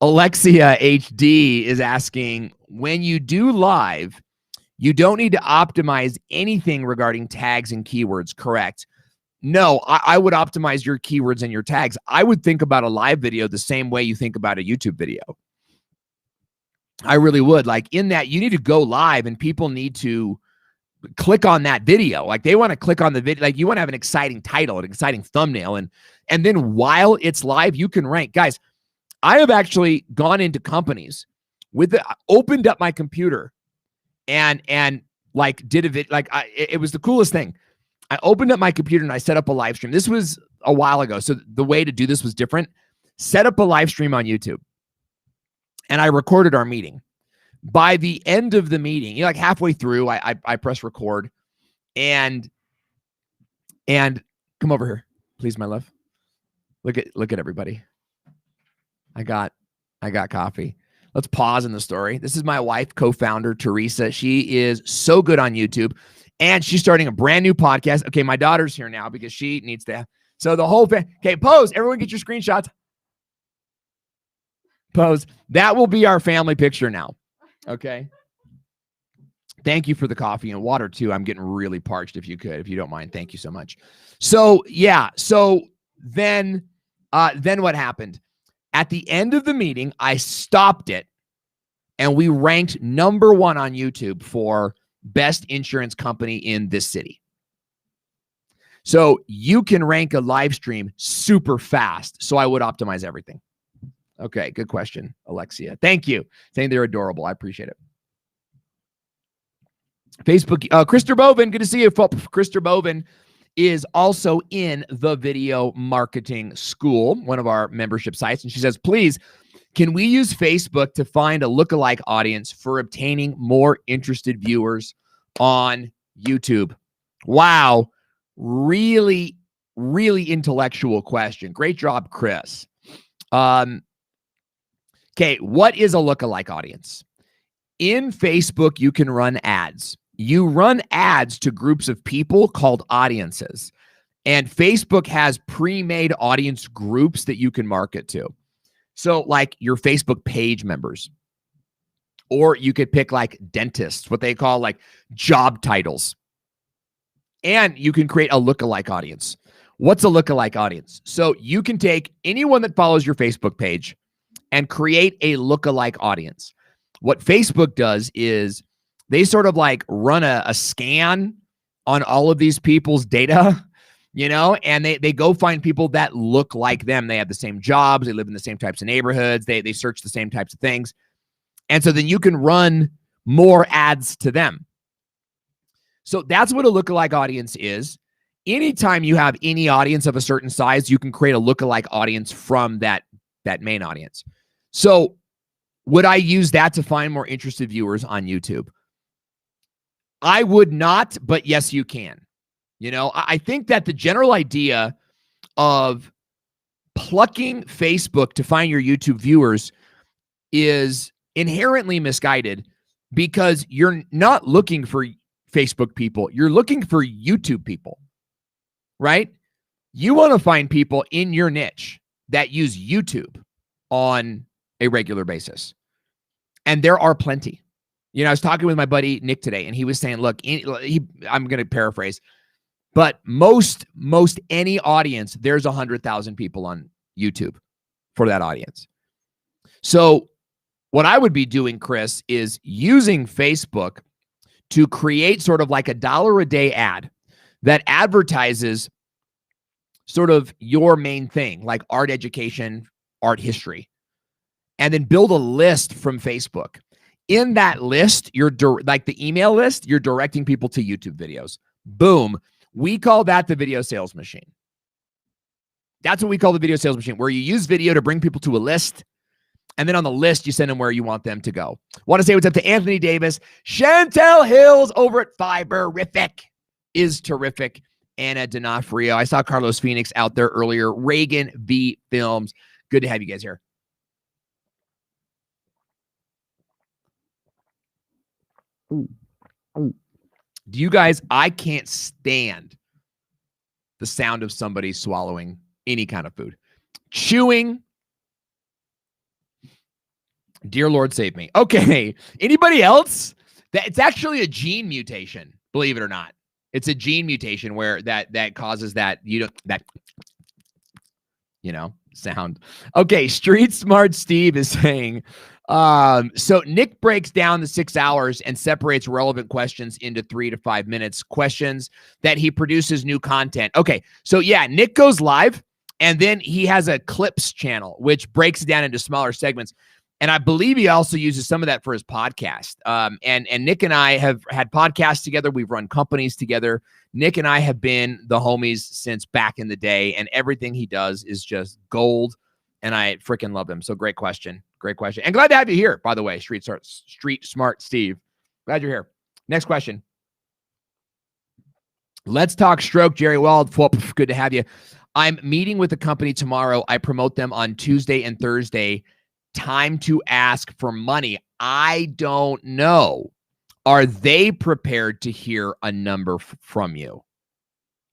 Alexia HD is asking, when you do live, you don't need to optimize anything regarding tags and keywords, correct? No, I would optimize your keywords and your tags. I would think about a live video the same way you think about a YouTube video. I really would. Like, in that, you need to go live and people need to click on that video. Like, they want to click on the video. Like, you want to have an exciting title, an exciting thumbnail. And then while it's live, you can rank. Guys, I have actually gone into companies opened up my computer and like did a video. Like, it was the coolest thing. I opened up my computer and I set up a live stream. This was a while ago. So the way to do this was different. Set up a live stream on YouTube. And I recorded our meeting. By the end of the meeting, like halfway through, I press record and come over here, please, my love. Look at everybody. I got coffee. Let's pause in the story. This is my wife, co-founder, Teresa. She is so good on YouTube and she's starting a brand new podcast. Okay, my daughter's here now because she needs to. So the whole thing. Okay, pose. Everyone get your screenshots. Pose. That will be our family picture now. Okay. Thank you for the coffee and water too. I'm getting really parched. If you don't mind. Thank you so much. So yeah. So then what happened? At the end of the meeting, I stopped it and we ranked #1 on YouTube for best insurance company in this city. So you can rank a live stream super fast. So I would optimize everything. Okay, good question, Alexia. Thank you. Saying they're adorable. I appreciate it. Facebook, Krister Bovin, good to see you. Krister Bovin is also in the Video Marketing School, one of our membership sites. And she says, please, can we use Facebook to find a lookalike audience for obtaining more interested viewers on YouTube? Wow. Really, really intellectual question. Great job, Chris. Okay, what is a lookalike audience? In Facebook, you can run ads. You run ads to groups of people called audiences. And Facebook has pre-made audience groups that you can market to. So like your Facebook page members, or you could pick like dentists, what they call like job titles. And you can create a lookalike audience. What's a lookalike audience? So you can take anyone that follows your Facebook page and create a lookalike audience. What Facebook does is they sort of like run a scan on all of these people's data, you know, and they go find people that look like them. They have the same jobs. They live in the same types of neighborhoods. They search the same types of things. And so then you can run more ads to them. So that's what a lookalike audience is. Anytime you have any audience of a certain size, you can create a lookalike audience from that main audience. So would I use that to find more interested viewers on YouTube? I would not, but yes, you can. You know, I think that the general idea of plucking Facebook to find your YouTube viewers is inherently misguided, because you're not looking for Facebook people. You're looking for YouTube people, right? You want to find people in your niche that use YouTube on a regular basis. And there are plenty. You know, I was talking with my buddy Nick today, and he was saying, look, I'm going to paraphrase, but most any audience, there's 100,000 people on YouTube for that audience. So what I would be doing, Chris, is using Facebook to create sort of like $1 a day ad that advertises sort of your main thing, like art education, art history, and then build a list from Facebook. In that list, like the email list, you're directing people to YouTube videos. Boom. We call that the video sales machine. That's what we call the video sales machine, where you use video to bring people to a list. And then on the list, you send them where you want them to go. Want to say what's up to Anthony Davis. Chantel Hills over at Fiberific is terrific. Anna D'Onofrio. I saw Carlos Phoenix out there earlier. Reagan V Films. Good to have you guys here. Do you guys, I can't stand the sound of somebody swallowing any kind of food. Chewing. Dear Lord, save me. Okay. Anybody else? It's actually a gene mutation, believe it or not. It's a gene mutation where that causes that, sound. Okay. Street Smart Steve is saying, so Nick breaks down the 6 hours and separates relevant questions into 3 to 5 minutes, questions that he produces new content. Okay. So yeah, Nick goes live, and then he has a clips channel, which breaks it down into smaller segments. And I believe he also uses some of that for his podcast. And Nick and I have had podcasts together. We've run companies together. Nick and I have been the homies since back in the day, and everything he does is just gold. And I freaking love him. So great question. Great question. And glad to have you here, by the way, Street Smart Steve. Glad you're here. Next question. Let's talk stroke, Jerry Wald. Good to have you. I'm meeting with the company tomorrow. I promote them on Tuesday and Thursday. Time to ask for money. I don't know. Are they prepared to hear a number from you?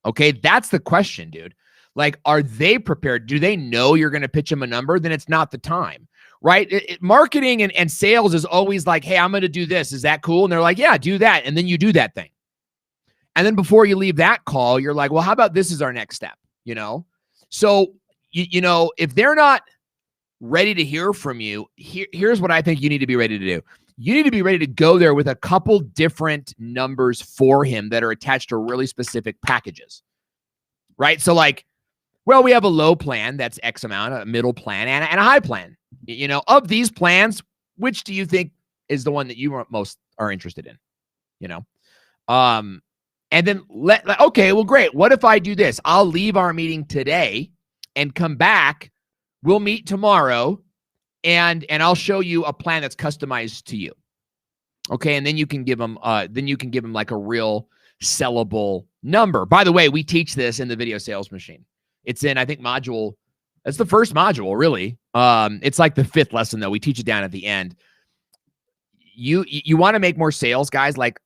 Okay, that's the question, dude. Like, are they prepared? Do they know you're going to pitch them a number? Then it's not the time, right? Marketing and sales is always like, hey, I'm going to do this. Is that cool? And they're like, yeah, do that. And then you do that thing. And then before you leave that call, you're like, well, how about this is our next step? You know? So, if they're not ready to hear from you, here's what I think you need to be ready to do. You need to be ready to go there with a couple different numbers for him that are attached to really specific packages, right? So like, well, we have a low plan that's X amount, a middle plan, and a high plan. Of these plans, which do you think is the one that you most are interested in? And then okay, well, great. What if I do this? I'll leave our meeting today and come back. We'll meet tomorrow, and I'll show you a plan that's customized to you. Okay, and then you can give them like a real sellable number. By the way, we teach this in the video sales machine. It's in, I think, that's the first module, really. It's like the 5th lesson, though. We teach it down at the end. you want to make more sales, guys. Like,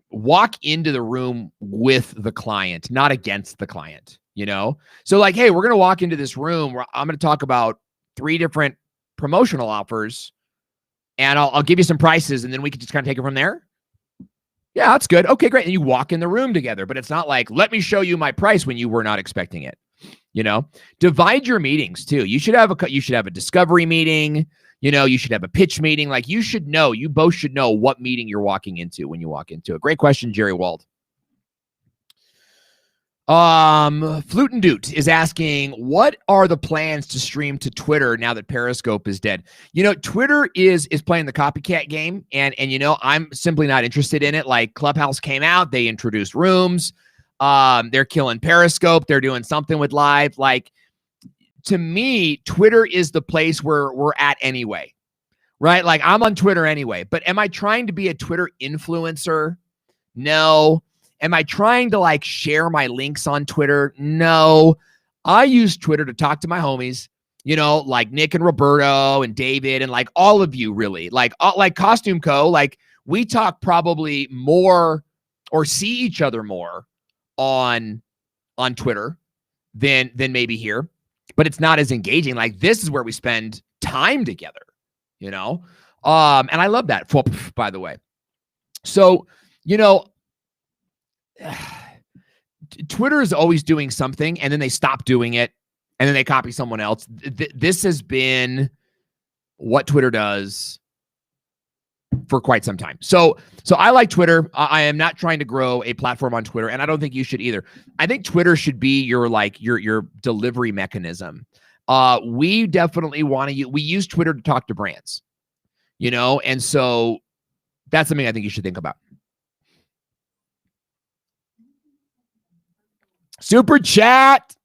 walk into the room with the client, not against the client, So like, hey, we're going to walk into this room where I'm going to talk about 3 different promotional offers, and I'll give you some prices, and then we can just kind of take it from there. Yeah, that's good. Okay, great. And you walk in the room together, but it's not like, let me show you my price when you were not expecting it. Divide your meetings too. You should have a discovery meeting. You should have a pitch meeting. Like, you both should know what meeting you're walking into when you walk into it. Great question, Jerry Wald. Flute and Doot is asking, what are the plans to stream to Twitter now that Periscope is dead? Twitter is playing the copycat game, and I'm simply not interested in it. Like, Clubhouse came out, they introduced rooms. They're killing Periscope. They're doing something with live. Like, to me, Twitter is the place where we're at anyway, right? Like, I'm on Twitter anyway, but am I trying to be a Twitter influencer? No. Am I trying to like share my links on Twitter? No. I use Twitter to talk to my homies, like Nick and Roberto and David and like all of you, really. Like Costume Co. Like, we talk probably more or see each other more on Twitter than maybe here, but it's not as engaging. Like, this is where we spend time together, and I love that, by the way. So, Twitter is always doing something, and then they stop doing it, and then they copy someone else. This has been what Twitter does for quite some time. So I like Twitter. I am not trying to grow a platform on Twitter, and I don't think you should either. I think Twitter should be your delivery mechanism. We definitely we use Twitter to talk to brands, and so that's something I think you should think about. Super chat,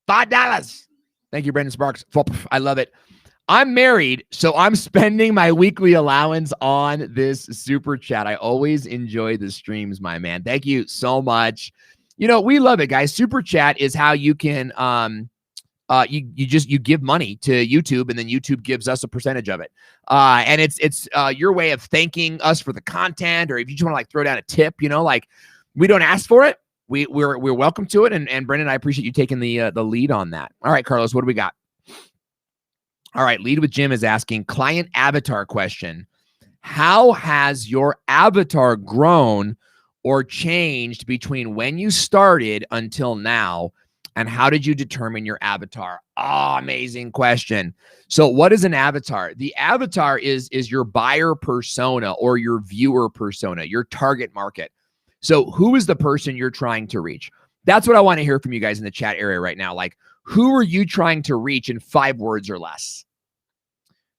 $5. Thank you, Brandon Sparks. I love it. I'm married, so I'm spending my weekly allowance on this super chat. I always enjoy the streams, my man. Thank you so much. We love it, guys. Super chat is how you can you give money to YouTube, and then YouTube gives us a percentage of it. And it's your way of thanking us for the content, or if you just want to like throw down a tip, like, we don't ask for it. We're welcome to it. And Brendan, I appreciate you taking the lead on that. All right, Carlos, what do we got? All right, Lead with Jim is asking, client avatar question. How has your avatar grown or changed between when you started until now? And how did you determine your avatar? Oh, amazing question. So what is an avatar? The avatar is your buyer persona or your viewer persona, your target market. So who is the person you're trying to reach? That's what I want to hear from you guys in the chat area right now. Like, who are you trying to reach in 5 words or less?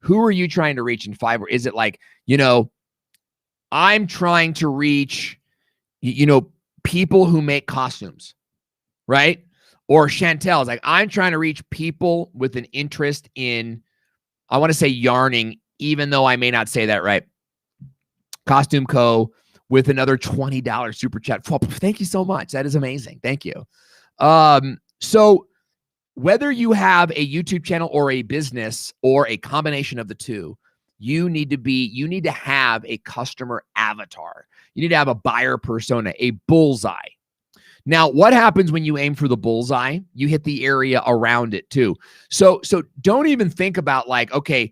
Who are you trying to reach in 5 words? Is it like, I'm trying to reach, people who make costumes, right? Or Chantel is like, I'm trying to reach people with an interest in, I want to say yarning, even though I may not say that right. Costume Co. with another $20 super chat. Thank you so much. That is amazing. Thank you. So whether you have a YouTube channel or a business or a combination of the two, you need to have a customer avatar. You need to have a buyer persona, a bullseye. Now, what happens when you aim for the bullseye? You hit the area around it too. So don't even think about like, okay,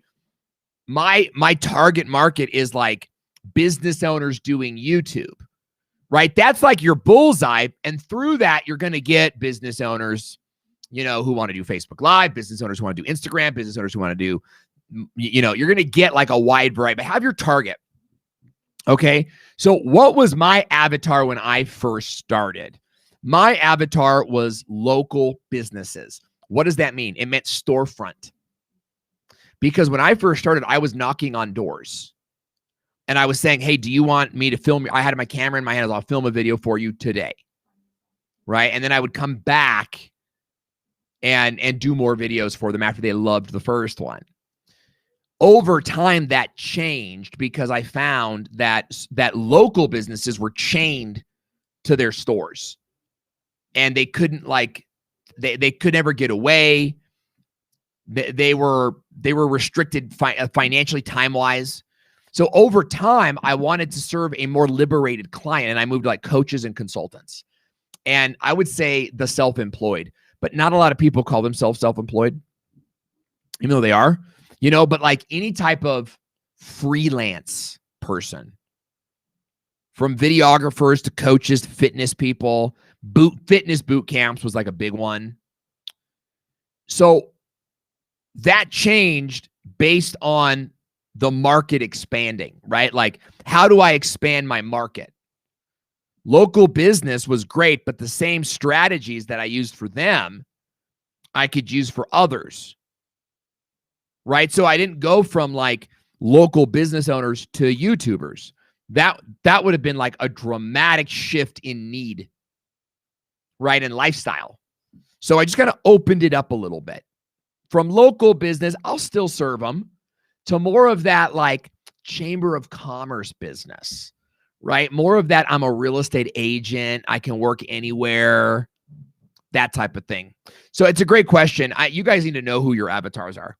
my target market is like business owners doing YouTube, right? That's like your bullseye. And through that, you're going to get business owners, who want to do Facebook Live, business owners who want to do Instagram, business owners who want to do, you're going to get like a wide variety, but have your target. Okay. So what was my avatar when I first started? My avatar was local businesses. What does that mean? It meant storefront. Because when I first started, I was knocking on doors. And I was saying, hey, do you want me to film? I had my camera in my hand. I'll film a video for you today. Right. And then I would come back and do more videos for them after they loved the first one. Over time, that changed because I found that local businesses were chained to their stores. And they couldn't they could never get away. They were restricted financially, time-wise. So over time, I wanted to serve a more liberated client, and I moved to like coaches and consultants. And I would say the self-employed, but not a lot of people call themselves self-employed, even though they are, but like any type of freelance person, from videographers to coaches to fitness people. Fitness boot camps was like a big one. So that changed based on the market expanding, right? Like, how do I expand my market? Local business was great, but the same strategies that I used for them, I could use for others, right? So I didn't go from like local business owners to YouTubers. That would have been like a dramatic shift in need, right? And lifestyle. So I just kind of opened it up a little bit. From local business, I'll still serve them, to more of that like chamber of commerce business, right? More of that, I'm a real estate agent. I can work anywhere, that type of thing. So it's a great question. You guys need to know who your avatars are.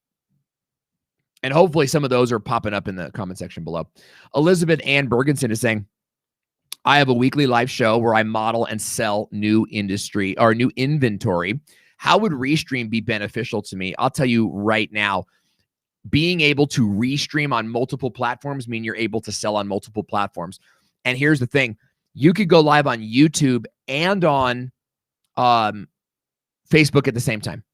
And hopefully some of those are popping up in the comment section below. Elizabeth Ann Bergenson is saying, I have a weekly live show where I model and sell new inventory. How would Restream be beneficial to me? I'll tell you right now, being able to restream on multiple platforms mean you're able to sell on multiple platforms. And here's the thing. You could go live on YouTube and on Facebook at the same time.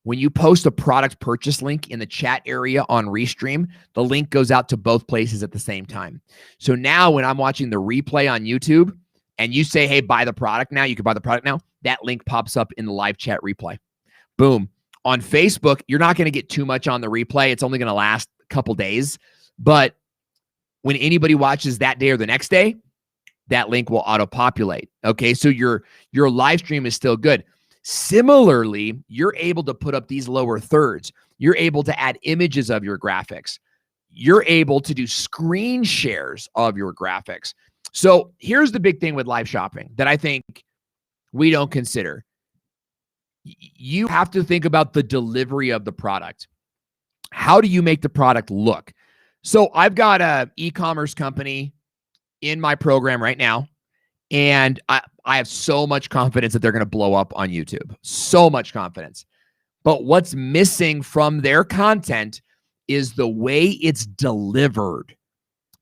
When you post a product purchase link in the chat area on Restream, the link goes out to both places at the same time. So now when I'm watching the replay on YouTube and you say, hey, buy the product now, you can buy the product now, that link pops up in the live chat replay. Boom. On Facebook, you're not going to get too much on the replay. It's only going to last a couple days. But when anybody watches that day or the next day, that link will auto-populate. Okay, so your live stream is still good. Similarly, you're able to put up these lower thirds. You're able to add images of your graphics. You're able to do screen shares of your graphics. So here's the big thing with live shopping that I think we don't consider. You have to think about the delivery of the product. How do you make the product look? So I've got an e-commerce company in my program right now, and I have so much confidence that they're going to blow up on YouTube. So much confidence. But what's missing from their content is the way it's delivered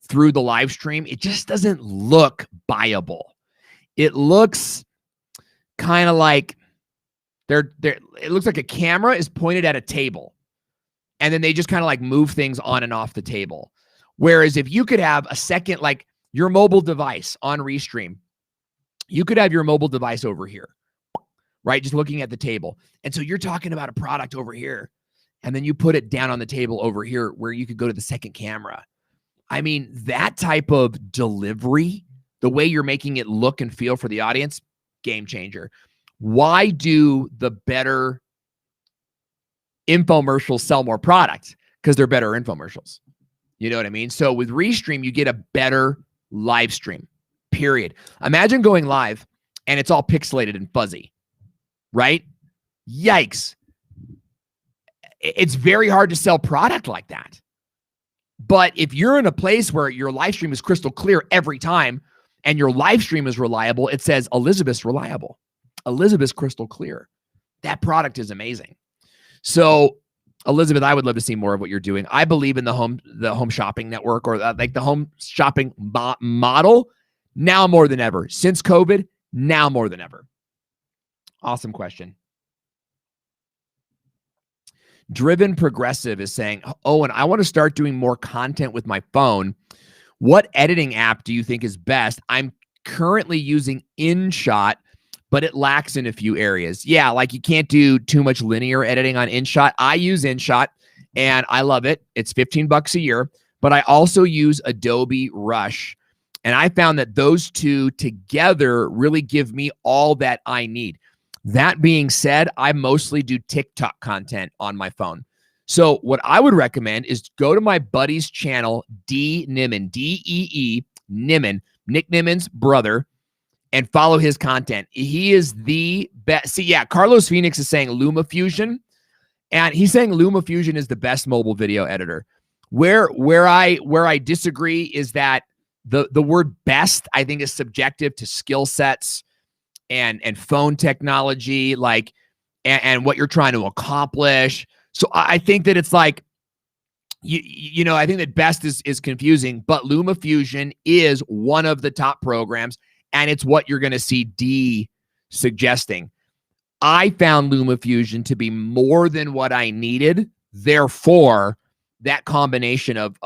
through the live stream. It just doesn't look buyable. It looks kind of like it looks like a camera is pointed at a table, and then they just kind of like move things on and off the table. Whereas if you could have a second, like your mobile device on Restream, you could have your mobile device over here, right? Just looking at the table. And so you're talking about a product over here, and then you put it down on the table over here where you could go to the second camera. I mean, that type of delivery, the way you're making it look and feel for the audience, game changer. Why do the better infomercials sell more products? Because they're better infomercials. You know what I mean? So with Restream, you get a better live stream, period. Imagine going live and it's all pixelated and fuzzy, right? Yikes. It's very hard to sell product like that. But if you're in a place where your live stream is crystal clear every time and your live stream is reliable, it says Elizabeth's reliable. Elizabeth's crystal clear. That product is amazing. So Elizabeth, I would love to see more of what you're doing. I believe in the home shopping network, or like the home shopping model now more than ever. Since COVID, now more than ever. Awesome question. Driven Progressive is saying, Owen, I want to start doing more content with my phone. What editing app do you think is best? I'm currently using InShot, but it lacks in a few areas. Yeah, like you can't do too much linear editing on InShot. I use InShot and I love it. It's $15 a year, but I also use Adobe Rush. And I found that those two together really give me all that I need. That being said, I mostly do TikTok content on my phone. So what I would recommend is go to my buddy's channel, D Nimmin, D-E-E, Nimmin, Nick Nimmin's brother, and follow his content. He is the best. See, yeah, Carlos Phoenix is saying LumaFusion, and he's saying LumaFusion is the best mobile video editor. Where I disagree is that the word best, I think, is subjective to skill sets and phone technology, like, and what you're trying to accomplish. So I think that it's like, you know, I think that best is confusing, but LumaFusion is one of the top programs, and it's what you're going to see D suggesting. I found LumaFusion to be more than what I needed. Therefore, that combination of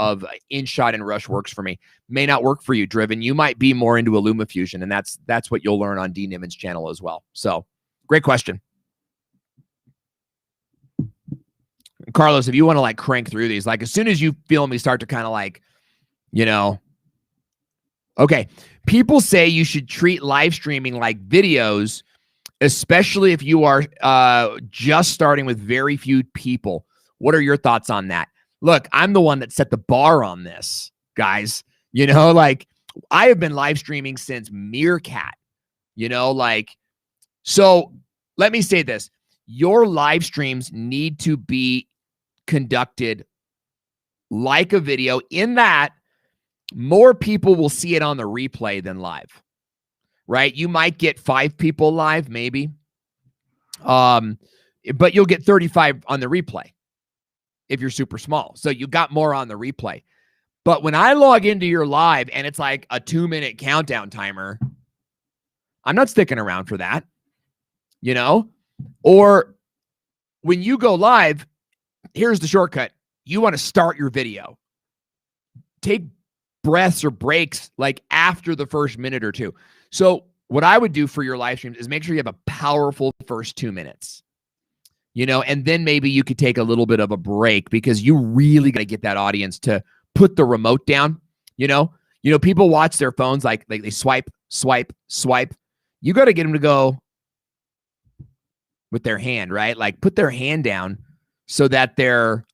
InShot and Rush works for me. May not work for you, Driven. You might be more into a LumaFusion, and that's what you'll learn on D Niven's channel as well. So, great question. Carlos, if you want to like crank through these, like as soon as you feel me start to kind of like, you know, okay. People say you should treat live streaming like videos, especially if you are just starting with very few people. What are your thoughts on that? Look, I'm the one that set the bar on this, guys. You know, like I have been live streaming since Meerkat, you know, like, so let me say this. Your live streams need to be conducted like a video, in that more people will see it on the replay than live, right? You might get 5 people live, maybe, but you'll get 35 on the replay if you're super small. So you got more on the replay. But when I log into your live and it's like a 2-minute countdown timer, I'm not sticking around for that, you know? Or when you go live, here's the shortcut. You want to start your video. Take breaths or breaks like after the first minute or two. So what I would do for your live streams is make sure you have a powerful first 2 minutes, you know, and then maybe you could take a little bit of a break, because you really got to get that audience to put the remote down. You know, people watch their phones like they swipe, swipe, swipe. You got to get them to go with their hand, right? Like put their hand down so that they're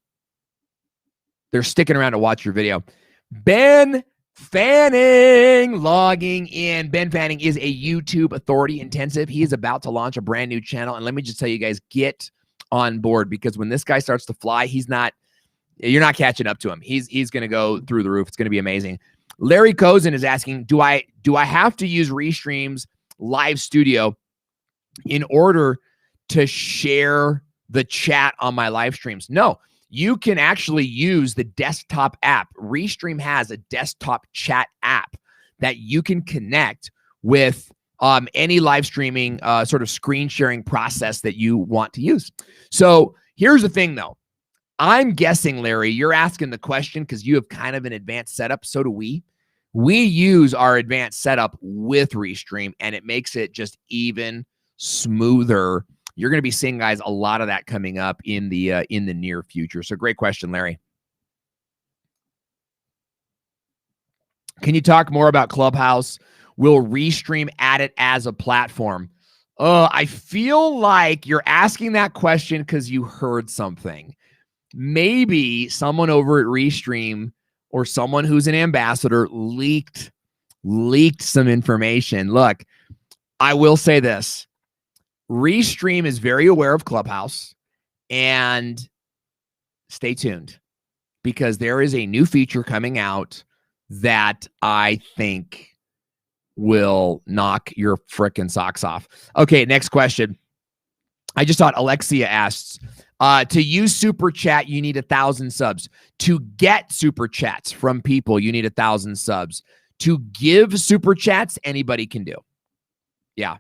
sticking around to watch your video. Ben Fanning logging in. Ben Fanning is a YouTube authority intensive. He is about to launch a brand new channel. And let me just tell you guys, get on board, because when this guy starts to fly, you're not catching up to him. He's going to go through the roof. It's going to be amazing. Larry Cozen is asking, do I have to use Restream's live studio in order to share the chat on my live streams? No, you can actually use the desktop app. Restream has a desktop chat app that you can connect with any live streaming sort of screen sharing process that you want to use. So here's the thing though. I'm guessing, Larry, you're asking the question because you have kind of an advanced setup. So do we. We use our advanced setup with Restream, and it makes it just even smoother. You're going to be seeing, guys, a lot of that coming up in the near future. So great question, Larry. Can you talk more about Clubhouse? Will Restream add it as a platform? I feel like you're asking that question because you heard something. Maybe someone over at Restream or someone who's an ambassador leaked some information. Look, I will say this. Restream is very aware of Clubhouse, and stay tuned, because there is a new feature coming out that I think will knock your frickin' socks off. Okay, next question. I just thought Alexia asks, to use Super Chat, you need 1,000 subs. To get Super Chats from people, you need 1,000 subs. To give Super Chats, anybody can do. Yeah.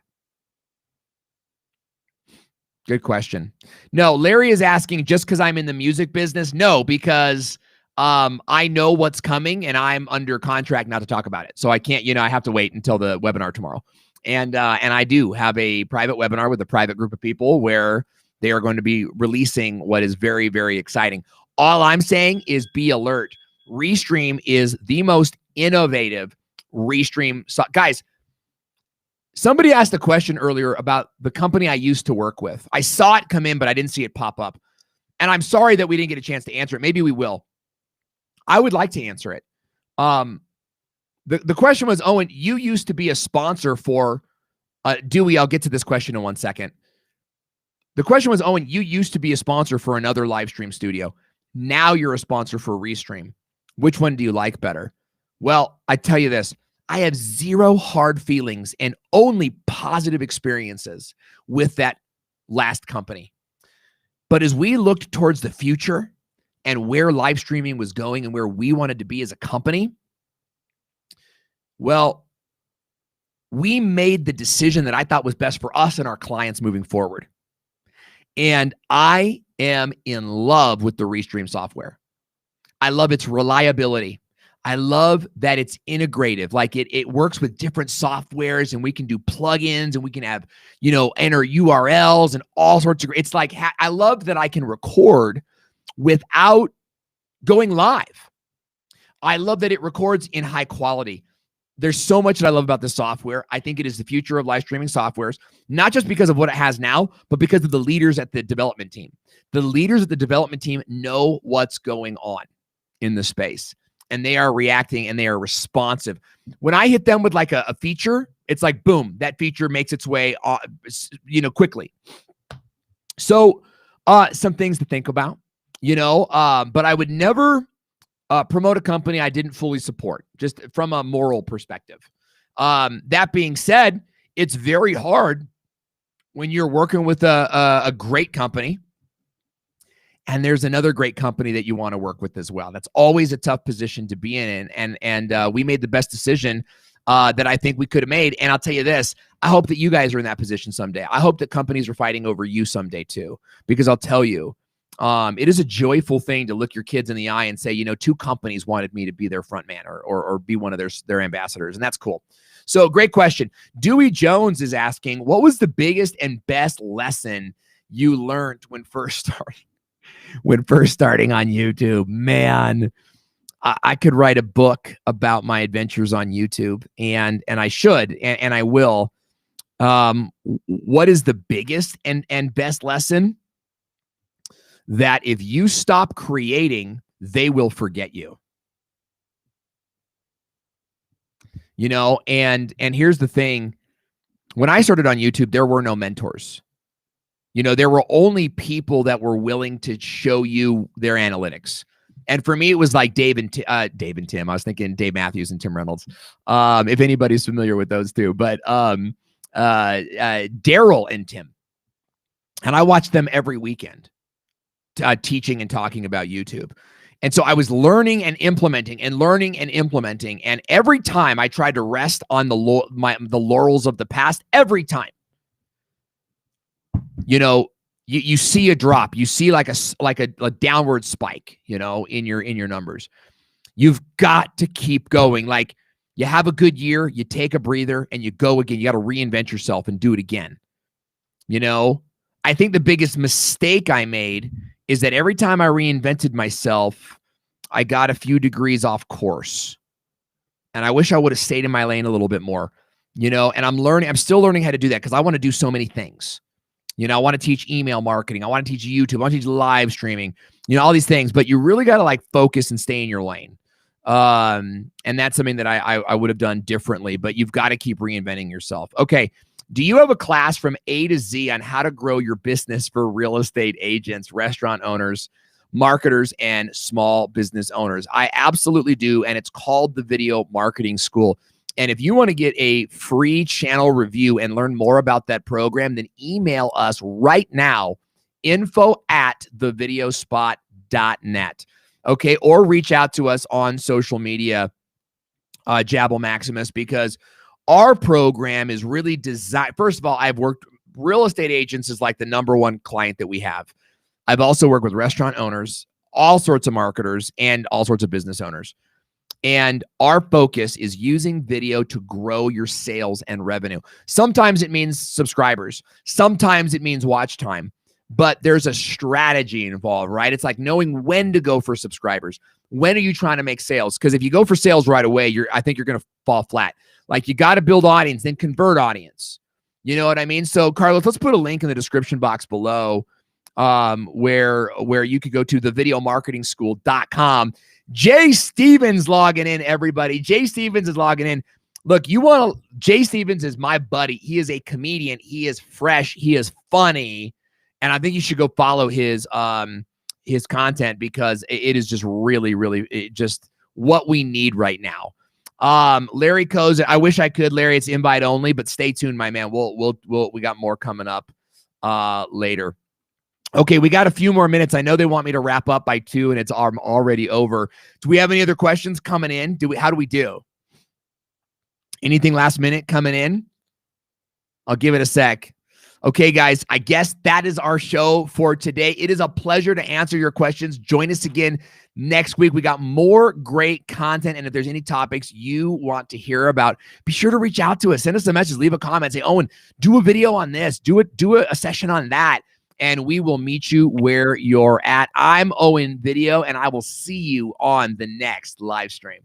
Good question. No, Larry is asking, just because I'm in the music business? No, because I know what's coming and I'm under contract not to talk about it. So I can't, I have to wait until the webinar tomorrow. And I do have a private webinar with a private group of people where they are going to be releasing what is very, very exciting. All I'm saying is be alert. Restream is the most innovative Restream. Guys, somebody asked a question earlier about the company I used to work with. I saw it come in, but I didn't see it pop up. And I'm sorry that we didn't get a chance to answer it. Maybe we will. I would like to answer it. The question was, Owen, you used to be a sponsor for Dewey. I'll get to this question in one second. The question was, Owen, you used to be a sponsor for another live stream studio. Now you're a sponsor for Restream. Which one do you like better? Well, I tell you this, I have zero hard feelings and only positive experiences with that last company. But as we looked towards the future and where live streaming was going and where we wanted to be as a company, well, we made the decision that I thought was best for us and our clients moving forward. And I am in love with the Restream software. I love its reliability. I love that it's integrative. Like it works with different softwares, and we can do plugins, and we can have, enter URLs and all sorts of, it's like, I love that I can record without going live. I love that it records in high quality. There's so much that I love about this software. I think it is the future of live streaming softwares, not just because of what it has now, but because of the leaders at the development team. The leaders at the development team know what's going on in the space, and they are reacting and they are responsive. When I hit them with like a feature, it's like, boom, that feature makes its way, quickly. So some things to think about, but I would never promote a company I didn't fully support, just from a moral perspective. That being said, it's very hard when you're working with a great company and there's another great company that you want to work with as well. That's always a tough position to be in. And we made the best decision that I think we could have made. And I'll tell you this, I hope that you guys are in that position someday. I hope that companies are fighting over you someday too, because I'll tell you, it is a joyful thing to look your kids in the eye and say, 2 companies wanted me to be their front man or be one of their ambassadors. And that's cool. So great question. Dewey Jones is asking, what was the biggest and best lesson you learned when first starting on YouTube? Man, I could write a book about my adventures on YouTube, and I should, and I will. What is the biggest and best lesson? That if you stop creating, they will forget you. And here's the thing. When I started on YouTube, there were no mentors. There were only people that were willing to show you their analytics. And for me, it was like Dave and Tim. I was thinking Dave Matthews and Tim Reynolds, if anybody's familiar with those two. But Daryl and Tim. And I watched them every weekend, teaching and talking about YouTube. And so I was learning and implementing. And every time I tried to rest on the laurels of the past, every time, you see a drop, you see like a downward spike, in your numbers. You've got to keep going. Like, you have a good year, you take a breather and you go again. You got to reinvent yourself and do it again. I think the biggest mistake I made is that every time I reinvented myself, I got a few degrees off course. And I wish I would have stayed in my lane a little bit more, and I'm still learning how to do that, because I want to do so many things. I want to teach email marketing. I want to teach YouTube. I want to teach live streaming, all these things, but you really got to focus and stay in your lane. And that's something that I would have done differently, but you've got to keep reinventing yourself. Okay. Do you have a class from A to Z on how to grow your business for real estate agents, restaurant owners, marketers, and small business owners? I absolutely do. And it's called the Video Marketing School. And if you want to get a free channel review and learn more about that program, then email us right now, info@thevideospot.net. Okay. Or reach out to us on social media, Jabble Maximus, because our program is really designed. First of all, real estate agents is like the #1 client that we have. I've also worked with restaurant owners, all sorts of marketers, and all sorts of business owners. And our focus is using video to grow your sales and revenue. Sometimes it means subscribers. Sometimes it means watch time. But there's a strategy involved, right? It's like knowing when to go for subscribers. When are you trying to make sales? Because if you go for sales right away, I think you're going to fall flat. Like, you got to build audience, then convert audience. You know what I mean? So, Carlos, let's put a link in the description box below, where you could go to thevideomarketingschool.com. Jay Stevens logging in, everybody. Jay Stevens is logging in. Look, Jay Stevens is my buddy. He is a comedian. He is fresh. He is funny. And I think you should go follow his his content because it is just really just what we need right now. Larry Coz, I wish I could, Larry. It's invite only, but stay tuned, my man. We got more coming up later. Okay, we got a few more minutes. I know they want me to wrap up by 2, and it's already over. Do we have any other questions coming in? How do we do? Anything last minute coming in? I'll give it a sec. Okay, guys, I guess that is our show for today. It is a pleasure to answer your questions. Join us again next week. We got more great content, and if there's any topics you want to hear about, be sure to reach out to us. Send us a message, leave a comment, say, Owen, do a video on this, do a session on that, and we will meet you where you're at. I'm Owen Video, and I will see you on the next live stream.